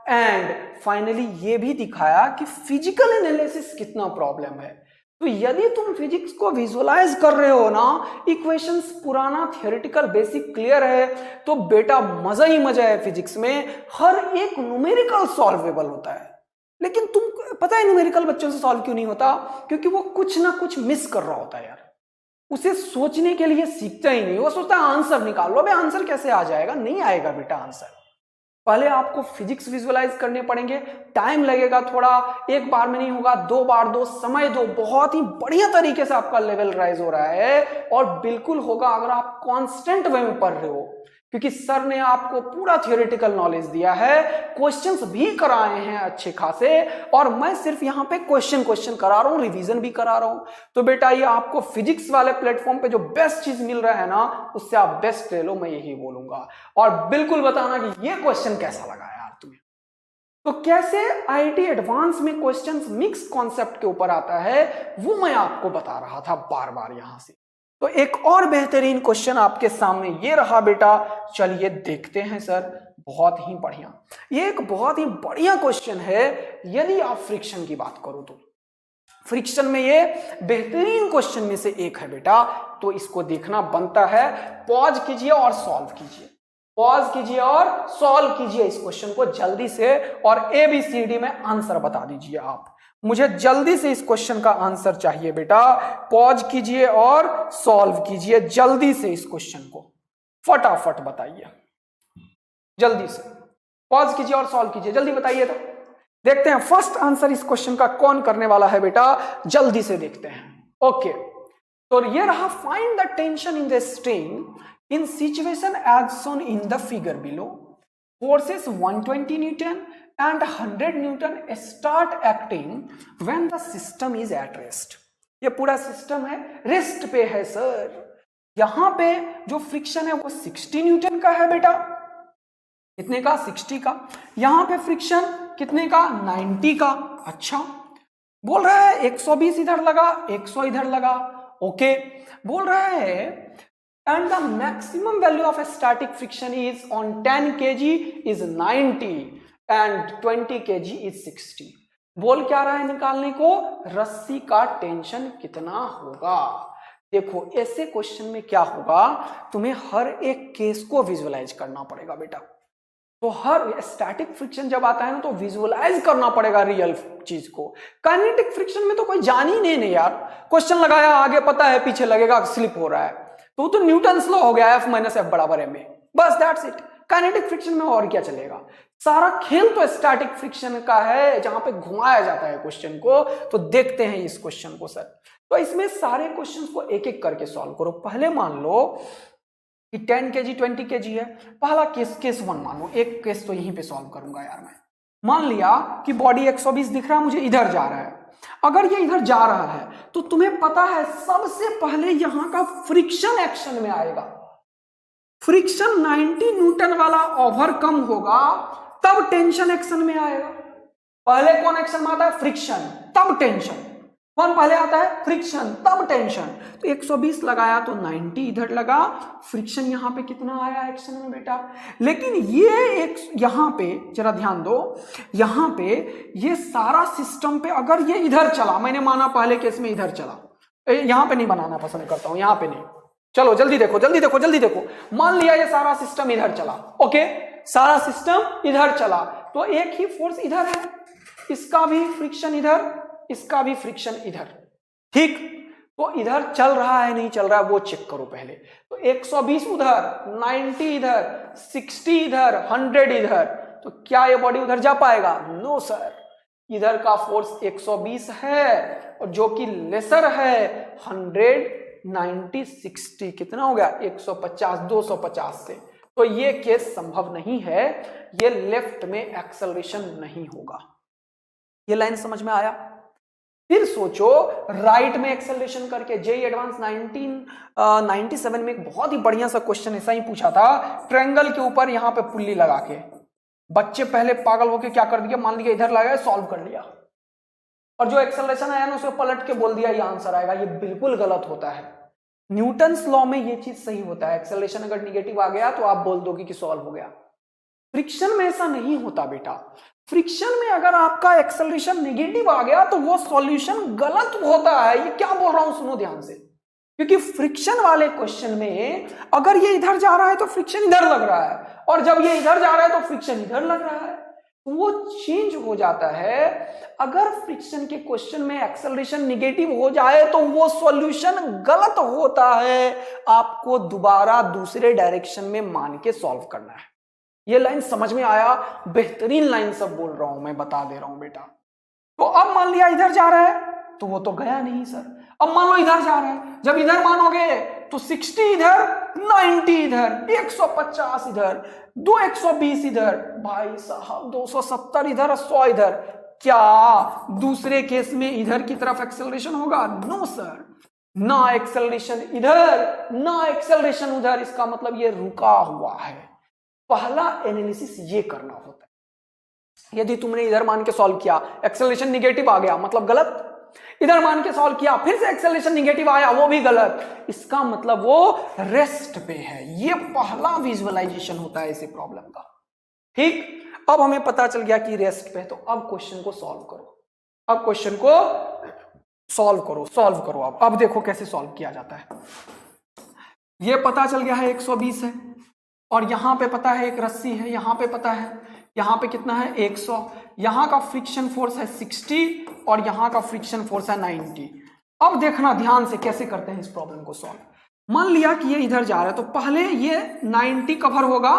एंड फाइनली ये भी दिखाया कि फिजिकल एनालिसिस कितना प्रॉब्लम है। तो यदि तुम फिजिक्स को विजुअलाइज कर रहे हो ना, इक्वेशंस पुराना थियोरेटिकल बेसिक क्लियर है, तो बेटा मजा ही मजा है फिजिक्स में। हर एक न्यूमेरिकल सॉल्वेबल होता है, लेकिन तुम पता है न्यूमेरिकल बच्चों से सॉल्व क्यों नहीं होता? क्योंकि वो कुछ ना कुछ मिस कर रहा होता है यार। उसे सोचने के लिए सीखता ही नहीं, वो सोचता है आंसर निकाल लो। अबे आंसर कैसे आ जाएगा, नहीं आएगा बेटा आंसर। पहले आपको फिजिक्स विजुअलाइज करने पड़ेंगे, टाइम लगेगा थोड़ा, एक बार में नहीं होगा, 2 बार दो, समय दो, बहुत ही बढ़िया तरीके से आपका लेवल राइज हो रहा है। और बिल्कुल होगा अगर आप कांस्टेंट वे में पढ़ रहे हो, क्योंकि सर ने आपको पूरा थियोरेटिकल नॉलेज दिया है, क्वेश्चंस भी कराए हैं अच्छे खासे, और मैं सिर्फ यहाँ पे क्वेश्चन करा रहा हूँ, रिवीजन भी करा रहा हूँ। तो बेटा ये आपको फिजिक्स वाले प्लेटफॉर्म पे जो बेस्ट चीज मिल रहा है ना, उससे आप बेस्ट ले लो, मैं यही बोलूंगा। और बिल्कुल बताना कि ये क्वेश्चन कैसा लगा यार तुम्हें। तो कैसे आईआईटी एडवांस में क्वेश्चंस मिक्स कॉन्सेप्ट के ऊपर आता है, वो मैं आपको बता रहा था बार बार यहां से। तो एक और बेहतरीन क्वेश्चन आपके सामने ये रहा बेटा, चलिए देखते हैं सर। बहुत ही बढ़िया, ये एक बहुत ही बढ़िया क्वेश्चन है। यदि आप फ्रिक्शन की बात करो तो फ्रिक्शन में ये बेहतरीन क्वेश्चन में से एक है बेटा, तो इसको देखना बनता है। पॉज कीजिए और सॉल्व कीजिए, पॉज कीजिए और सॉल्व कीजिए इस क्वेश्चन को जल्दी से, और ABCD में आंसर बता दीजिए आप। मुझे जल्दी से इस क्वेश्चन का आंसर चाहिए बेटा। पॉज कीजिए और सॉल्व कीजिए जल्दी से इस क्वेश्चन को, फटाफट बताइए जल्दी से। पॉज कीजिए और सॉल्व कीजिए, जल्दी बताइए। तो देखते हैं फर्स्ट आंसर इस क्वेश्चन का कौन करने वाला है बेटा, जल्दी से देखते हैं। ओके, तो ये रहा, find the tension in the string in situation as shown in the figure below. Forces 120 Newton and 100 Newton start acting when the system is at rest। ये पूरा सिस्टम है, रेस्ट पे है सर। यहां पे जो फ्रिक्शन है वो 60 न्यूटन का है बेटा, कितने का, 60 का। यहां पे फ्रिक्शन कितने का, 90 का। अच्छा, बोल रहा है 120 इधर लगा, 100 इधर लगा। ओके, बोल रहा है and the maximum value of a static friction is on 10 kg is 90 and 20 kg is 60। बोल क्या रहा है निकालने को, रस्सी का टेंशन कितना होगा। देखो ऐसे क्वेश्चन में क्या होगा, तुम्हें हर एक केस को विजुअलाइज करना पड़ेगा बेटा। तो हर स्टैटिक फ्रिक्शन जब आता है ना, तो विजुअलाइज करना पड़ेगा रियल चीज को। काइनेटिक फ्रिक्शन में तो कोई जान ही नहीं यार, क्वेश्चन लगाया, आगे पता है पीछे लगेगा, स्लिप हो रहा है, तो न्यूटन्स लॉ हो गया, F - F बराबर ma, बस दैट्स इट। काइनेटिक फ्रिक्शन में और क्या चलेगा, सारा खेल तो स्टैटिक फ्रिक्शन का है, जहां पे घुमाया जाता है क्वेश्चन को। तो देखते हैं इस क्वेश्चन को सर। तो इसमें सारे क्वेश्चंस को एक एक करके सॉल्व करो। पहले मान लो कि 10 kg 20 kg है, पहला केस 1 मान लो, एक केस तो यहीं पे सॉल्व करूंगा यार मैं। मान लिया कि बॉडी 120 दिख रहा है, मुझे इधर जा रहा है। अगर ये इधर जा रहा है तो तुम्हें पता है सबसे पहले यहां का फ्रिक्शन एक्शन में आएगा। फ्रिक्शन 90 न्यूटन वाला ओवरकम होगा, तब टेंशन एक्शन में आएगा। पहले कौन एक्शन में आता है, फ्रिक्शन, तब टेंशन। कौन पहले आता है, फ्रिक्शन, तब टेंशन। तो 120 लगाया तो 90 इधर लगा, फ्रिक्शन यहां पे कितना आया एक्शन में बेटा। लेकिन ये एक यहां पे जरा ध्यान दो, यहां पे ये सारा सिस्टम पे अगर ये इधर चला, मैंने माना पहले केस में इधर चला, यहां पे नहीं बनाना पसंद करता हूं, यहां पे नहीं, चलो जल्दी देखो जल्दी देखो जल्दी देखो। मान लिया ये सारा सिस्टम इधर चला, ओके, सारा सिस्टम इधर चला, तो एक ही फोर्स इधर है, इसका भी फ्रिक्शन इधर, इसका भी फ्रिक्शन इधर, ठीक। तो इधर चल रहा है नहीं चल रहा है वो चेक करो पहले। तो 120 उधर, 90 इधर, 60 इधर, 100 इधर, तो क्या ये बॉडी उधर जा पाएगा, नो सर। इधर का फोर्स 120 है और जो कि लेसर है 100, 90, 60 कितना हो गया, 150, 250 से। तो ये केस संभव नहीं है, ये लेफ्ट में एक्सेलरेशन नहीं होगा। ये लाइन समझ में आया। फिर सोचो राइट में एक्सेलरेशन करके। जेईई एडवांस 1997 में एक बहुत ही बढ़िया सा क्वेश्चन ऐसा ही पूछा था, ट्रायंगल के ऊपर यहां पे पुल्ली लगा के। बच्चे पहले पागल होके क्या कर दिया, मान लिया इधर लगा, सॉल्व कर लिया, और जो एक्सेलरेशन आया ना उसको पलट के बोल दिया ये आंसर आएगा। ये बिल्कुल गलत होता है। न्यूटन्स लॉ में ये चीज सही होता है, एक्सेलरेशन अगर निगेटिव आ गया तो आप बोल दोगे कि सॉल्व हो गया। फ्रिक्शन में ऐसा नहीं होता बेटा। फ्रिक्शन में अगर आपका एक्सेलरेशन नेगेटिव आ गया तो वो सॉल्यूशन गलत होता है। ये क्या बोल रहा हूं सुनो ध्यान से, क्योंकि फ्रिक्शन वाले क्वेश्चन में अगर ये इधर जा रहा है तो फ्रिक्शन इधर लग रहा है, और जब ये इधर जा रहा है तो फ्रिक्शन इधर लग रहा है। वो चेंज हो जाता है। अगर फ्रिक्शन के क्वेश्चन में एक्सेलरेशन निगेटिव हो जाए तो वो सॉल्यूशन गलत होता है, आपको दोबारा दूसरे डायरेक्शन में मान के सॉल्व करना है। ये लाइन समझ में आया? बेहतरीन लाइन सब बोल रहा हूं मैं, बता दे रहा हूं बेटा। तो अब मान लिया इधर जा रहा है तो वो तो गया नहीं सर। अब मान लो इधर जा रहा है, जब इधर मानोगे तो 60 इधर, 90 इधर, 150 इधर, 120 इधर, भाई साहब 270 इधर, 100 इधर। क्या दूसरे केस में इधर की तरफ एक्सेलरेशन होगा? नो सर, ना एक्सेलरेशन इधर ना एक्सेलरेशन उधर। इसका मतलब ये रुका हुआ है। पहला एनालिसिस ये करना होता है। यदि तुमने इधर मान के सॉल्व किया, एक्सेलरेशन निगेटिव आ गया, मतलब गलत। इधर मान के सॉल्व किया, फिर से एक्सेलरेशन निगेटिव आया, वो भी गलत। इसका मतलब वो रेस्ट पे है। ये पहला विजुअलाइजेशन होता है इसी प्रॉब्लम का। ठीक, अब हमें पता चल गया कि रेस्ट पे। तो अब क्वेश्चन को सॉल्व करो, अब क्वेश्चन को सॉल्व करो। अब देखो कैसे सॉल्व किया जाता है। ये पता चल गया है 120 है, और यहां पे पता है एक रस्सी है, यहां पे पता है, यहां पे कितना है 100, यहां का फ्रिक्शन फोर्स है 60 और यहां का फ्रिक्शन फोर्स है 90। अब देखना ध्यान से कैसे करते हैं इस प्रॉब्लम को सॉल्व। मान लिया कि ये इधर जा रहा है, तो पहले ये 90 कवर होगा,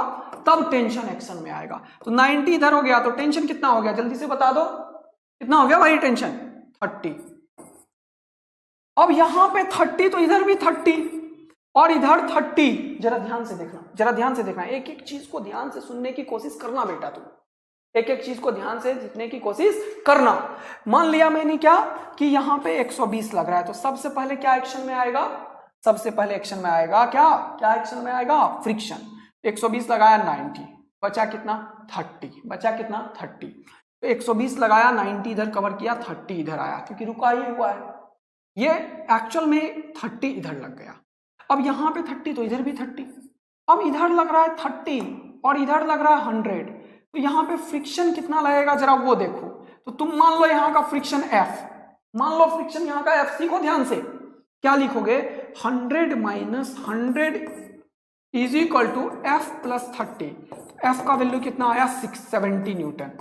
तब टेंशन एक्शन में आएगा। तो 90 इधर हो गया तो टेंशन कितना हो गया, जल्दी से बता दो, कितना हो गया भाई टेंशन? 30। अब यहां पे 30 तो इधर भी 30 और इधर 30। जरा ध्यान से देखना, एक एक चीज को ध्यान से सुनने की कोशिश करना बेटा, तुम एक एक चीज को ध्यान से सीखने की कोशिश करना। मान लिया मैंने क्या कि यहां पे 120 लग रहा है, तो सबसे पहले क्या एक्शन में आएगा? सबसे पहले एक्शन में आएगा क्या एक्शन में आएगा? फ्रिक्शन। 120 लगाया 90, बचा कितना? 30, बचा कितना? 30। तो 120 लगाया, 90 इधर कवर किया, 30 इधर आया, क्योंकि रुका ही हुआ है। ये एक्चुअल में 30 इधर लग गया। अब यहां पे 30 तो इधर भी 30। अब इधर लग रहा है 30 और इधर लग रहा है 100, तो यहां पे फ्रिक्शन कितना लगेगा जरा वो देखो। तो तुम मान लो यहां का फ्रिक्शन F, मान लो फ्रिक्शन यहां का F, सीखो ध्यान से, क्या लिखोगे? 100 minus 100 is equal to F plus 30। F का वैल्यू कितना आया? 670 न्यूटन।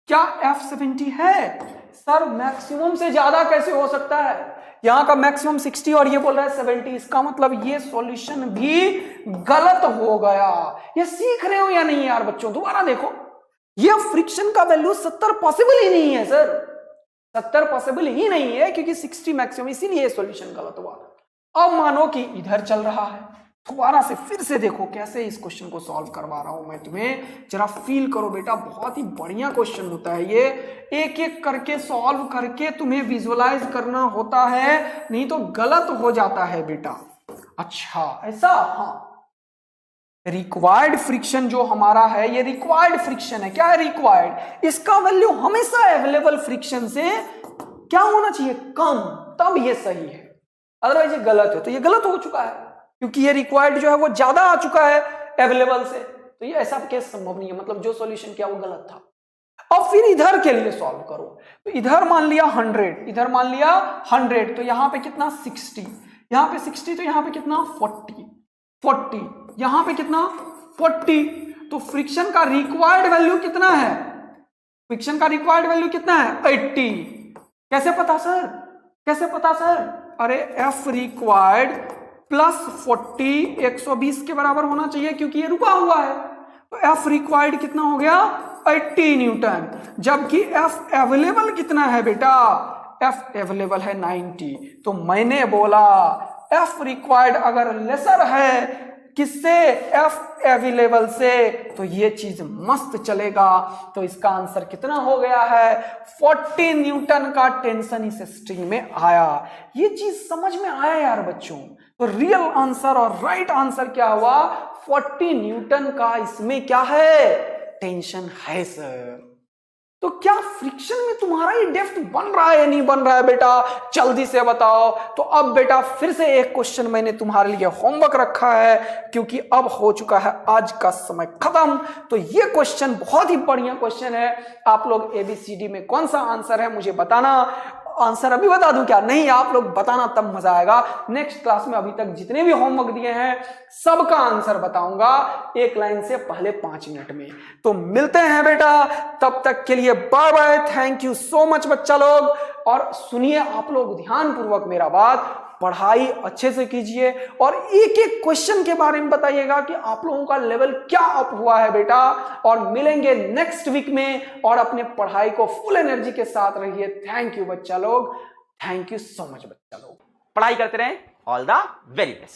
क्या F 70 है? सर मैक्सिमम से ज्यादा कैसे हो सकता है? यहां का मैक्सिमम 60 और ये बोल रहा है 70। इसका मतलब ये सॉल्यूशन भी गलत हो गया। ये सीख रहे हो या नहीं यार बच्चों? दोबारा देखो, ये फ्रिक्शन का वैल्यू 70 पॉसिबल ही नहीं है सर, 70 पॉसिबल ही नहीं है, क्योंकि 60 मैक्सिमम, इसीलिए सॉल्यूशन गलत हुआ। अब मानो कि इधर चल रहा है, दोबारा से फिर से देखो कैसे इस क्वेश्चन को सॉल्व करवा रहा हूं मैं तुम्हें, जरा फील करो बेटा। बहुत ही बढ़िया क्वेश्चन होता है ये, एक एक करके सॉल्व करके तुम्हें विजुअलाइज करना होता है, नहीं तो गलत हो जाता है बेटा। अच्छा ऐसा, हाँ, रिक्वायर्ड फ्रिक्शन जो हमारा है, ये रिक्वायर्ड फ्रिक्शन है। क्या है रिक्वायर्ड? इसका वैल्यू हमेशा अवेलेबल फ्रिक्शन से क्या होना चाहिए? कम, तब ये सही है। अदरवाइज ये गलत है। तो ये गलत हो चुका है, क्योंकि ये रिक्वायर्ड जो है वो ज्यादा आ चुका है अवेलेबल से, तो ये ऐसा केस संभव नहीं है। मतलब जो सॉल्यूशन किया वो गलत था। अब फिर इधर के लिए सॉल्व करो। तो इधर मान लिया 100, इधर मान लिया 100, तो यहां पे कितना? 60, यहां पे 60, तो यहां पे कितना? 40, यहां पे कितना? 40। तो फ्रिक्शन का रिक्वायर्ड वैल्यू कितना है? फ्रिक्शन का रिक्वायर्ड वैल्यू कितना है? 80। कैसे पता सर? कैसे पता सर? अरे F रिक्वायर्ड प्लस 40 120 के बराबर होना चाहिए, क्योंकि ये रुका हुआ है। तो F रिक्वायर्ड कितना हो गया? 80 न्यूटन। जबकि F अवेलेबल कितना है बेटा? F अवेलेबल है 90। तो मैंने बोला F रिक्वायर्ड अगर लेसर है किससे? F अवेलेबल से, तो ये चीज मस्त चलेगा। तो इसका आंसर कितना हो गया है? 40 न्यूटन का टेंशन इस स्ट्रिंग में आया। ये चीज समझ में आया यार बच्चों? तो रियल आंसर और राइट आंसर क्या हुआ? 40 न्यूटन का इसमें क्या है? टेंशन है सर। तो क्या फ्रिक्शन में तुम्हारा ये डेप्थ बन रहा है या नहीं बन रहा है बेटा? जल्दी से बताओ। तो अब बेटा फिर से एक क्वेश्चन मैंने तुम्हारे लिए होमवर्क रखा है, क्योंकि अब हो चुका है आज का समय खत्म। तो ये क्वेश्चन बहुत ही बढ़िया क्वेश्चन है। आप लोग ABCD में कौन सा आंसर है मुझे बताना। आंसर अभी बता दूं क्या? नहीं, आप लोग बताना तब मजा आएगा। नेक्स्ट क्लास में अभी तक जितने भी होमवर्क दिए हैं सबका आंसर बताऊंगा एक लाइन से पहले 5 मिनट में। तो मिलते हैं बेटा, तब तक के लिए bye bye. Thank you so much बच्चा लोग। और सुनिए आप लोग ध्यान पूर्वक मेरा बात, पढ़ाई अच्छे से कीजिए और एक एक क्वेश्चन के बारे में बताइएगा कि आप लोगों का लेवल क्या अप हुआ है बेटा। और मिलेंगे नेक्स्ट वीक में, और अपने पढ़ाई को फुल एनर्जी के साथ रहिए। थैंक यू बच्चा लोग, थैंक यू सो मच बच्चा लोग। पढ़ाई करते रहें। All the very best.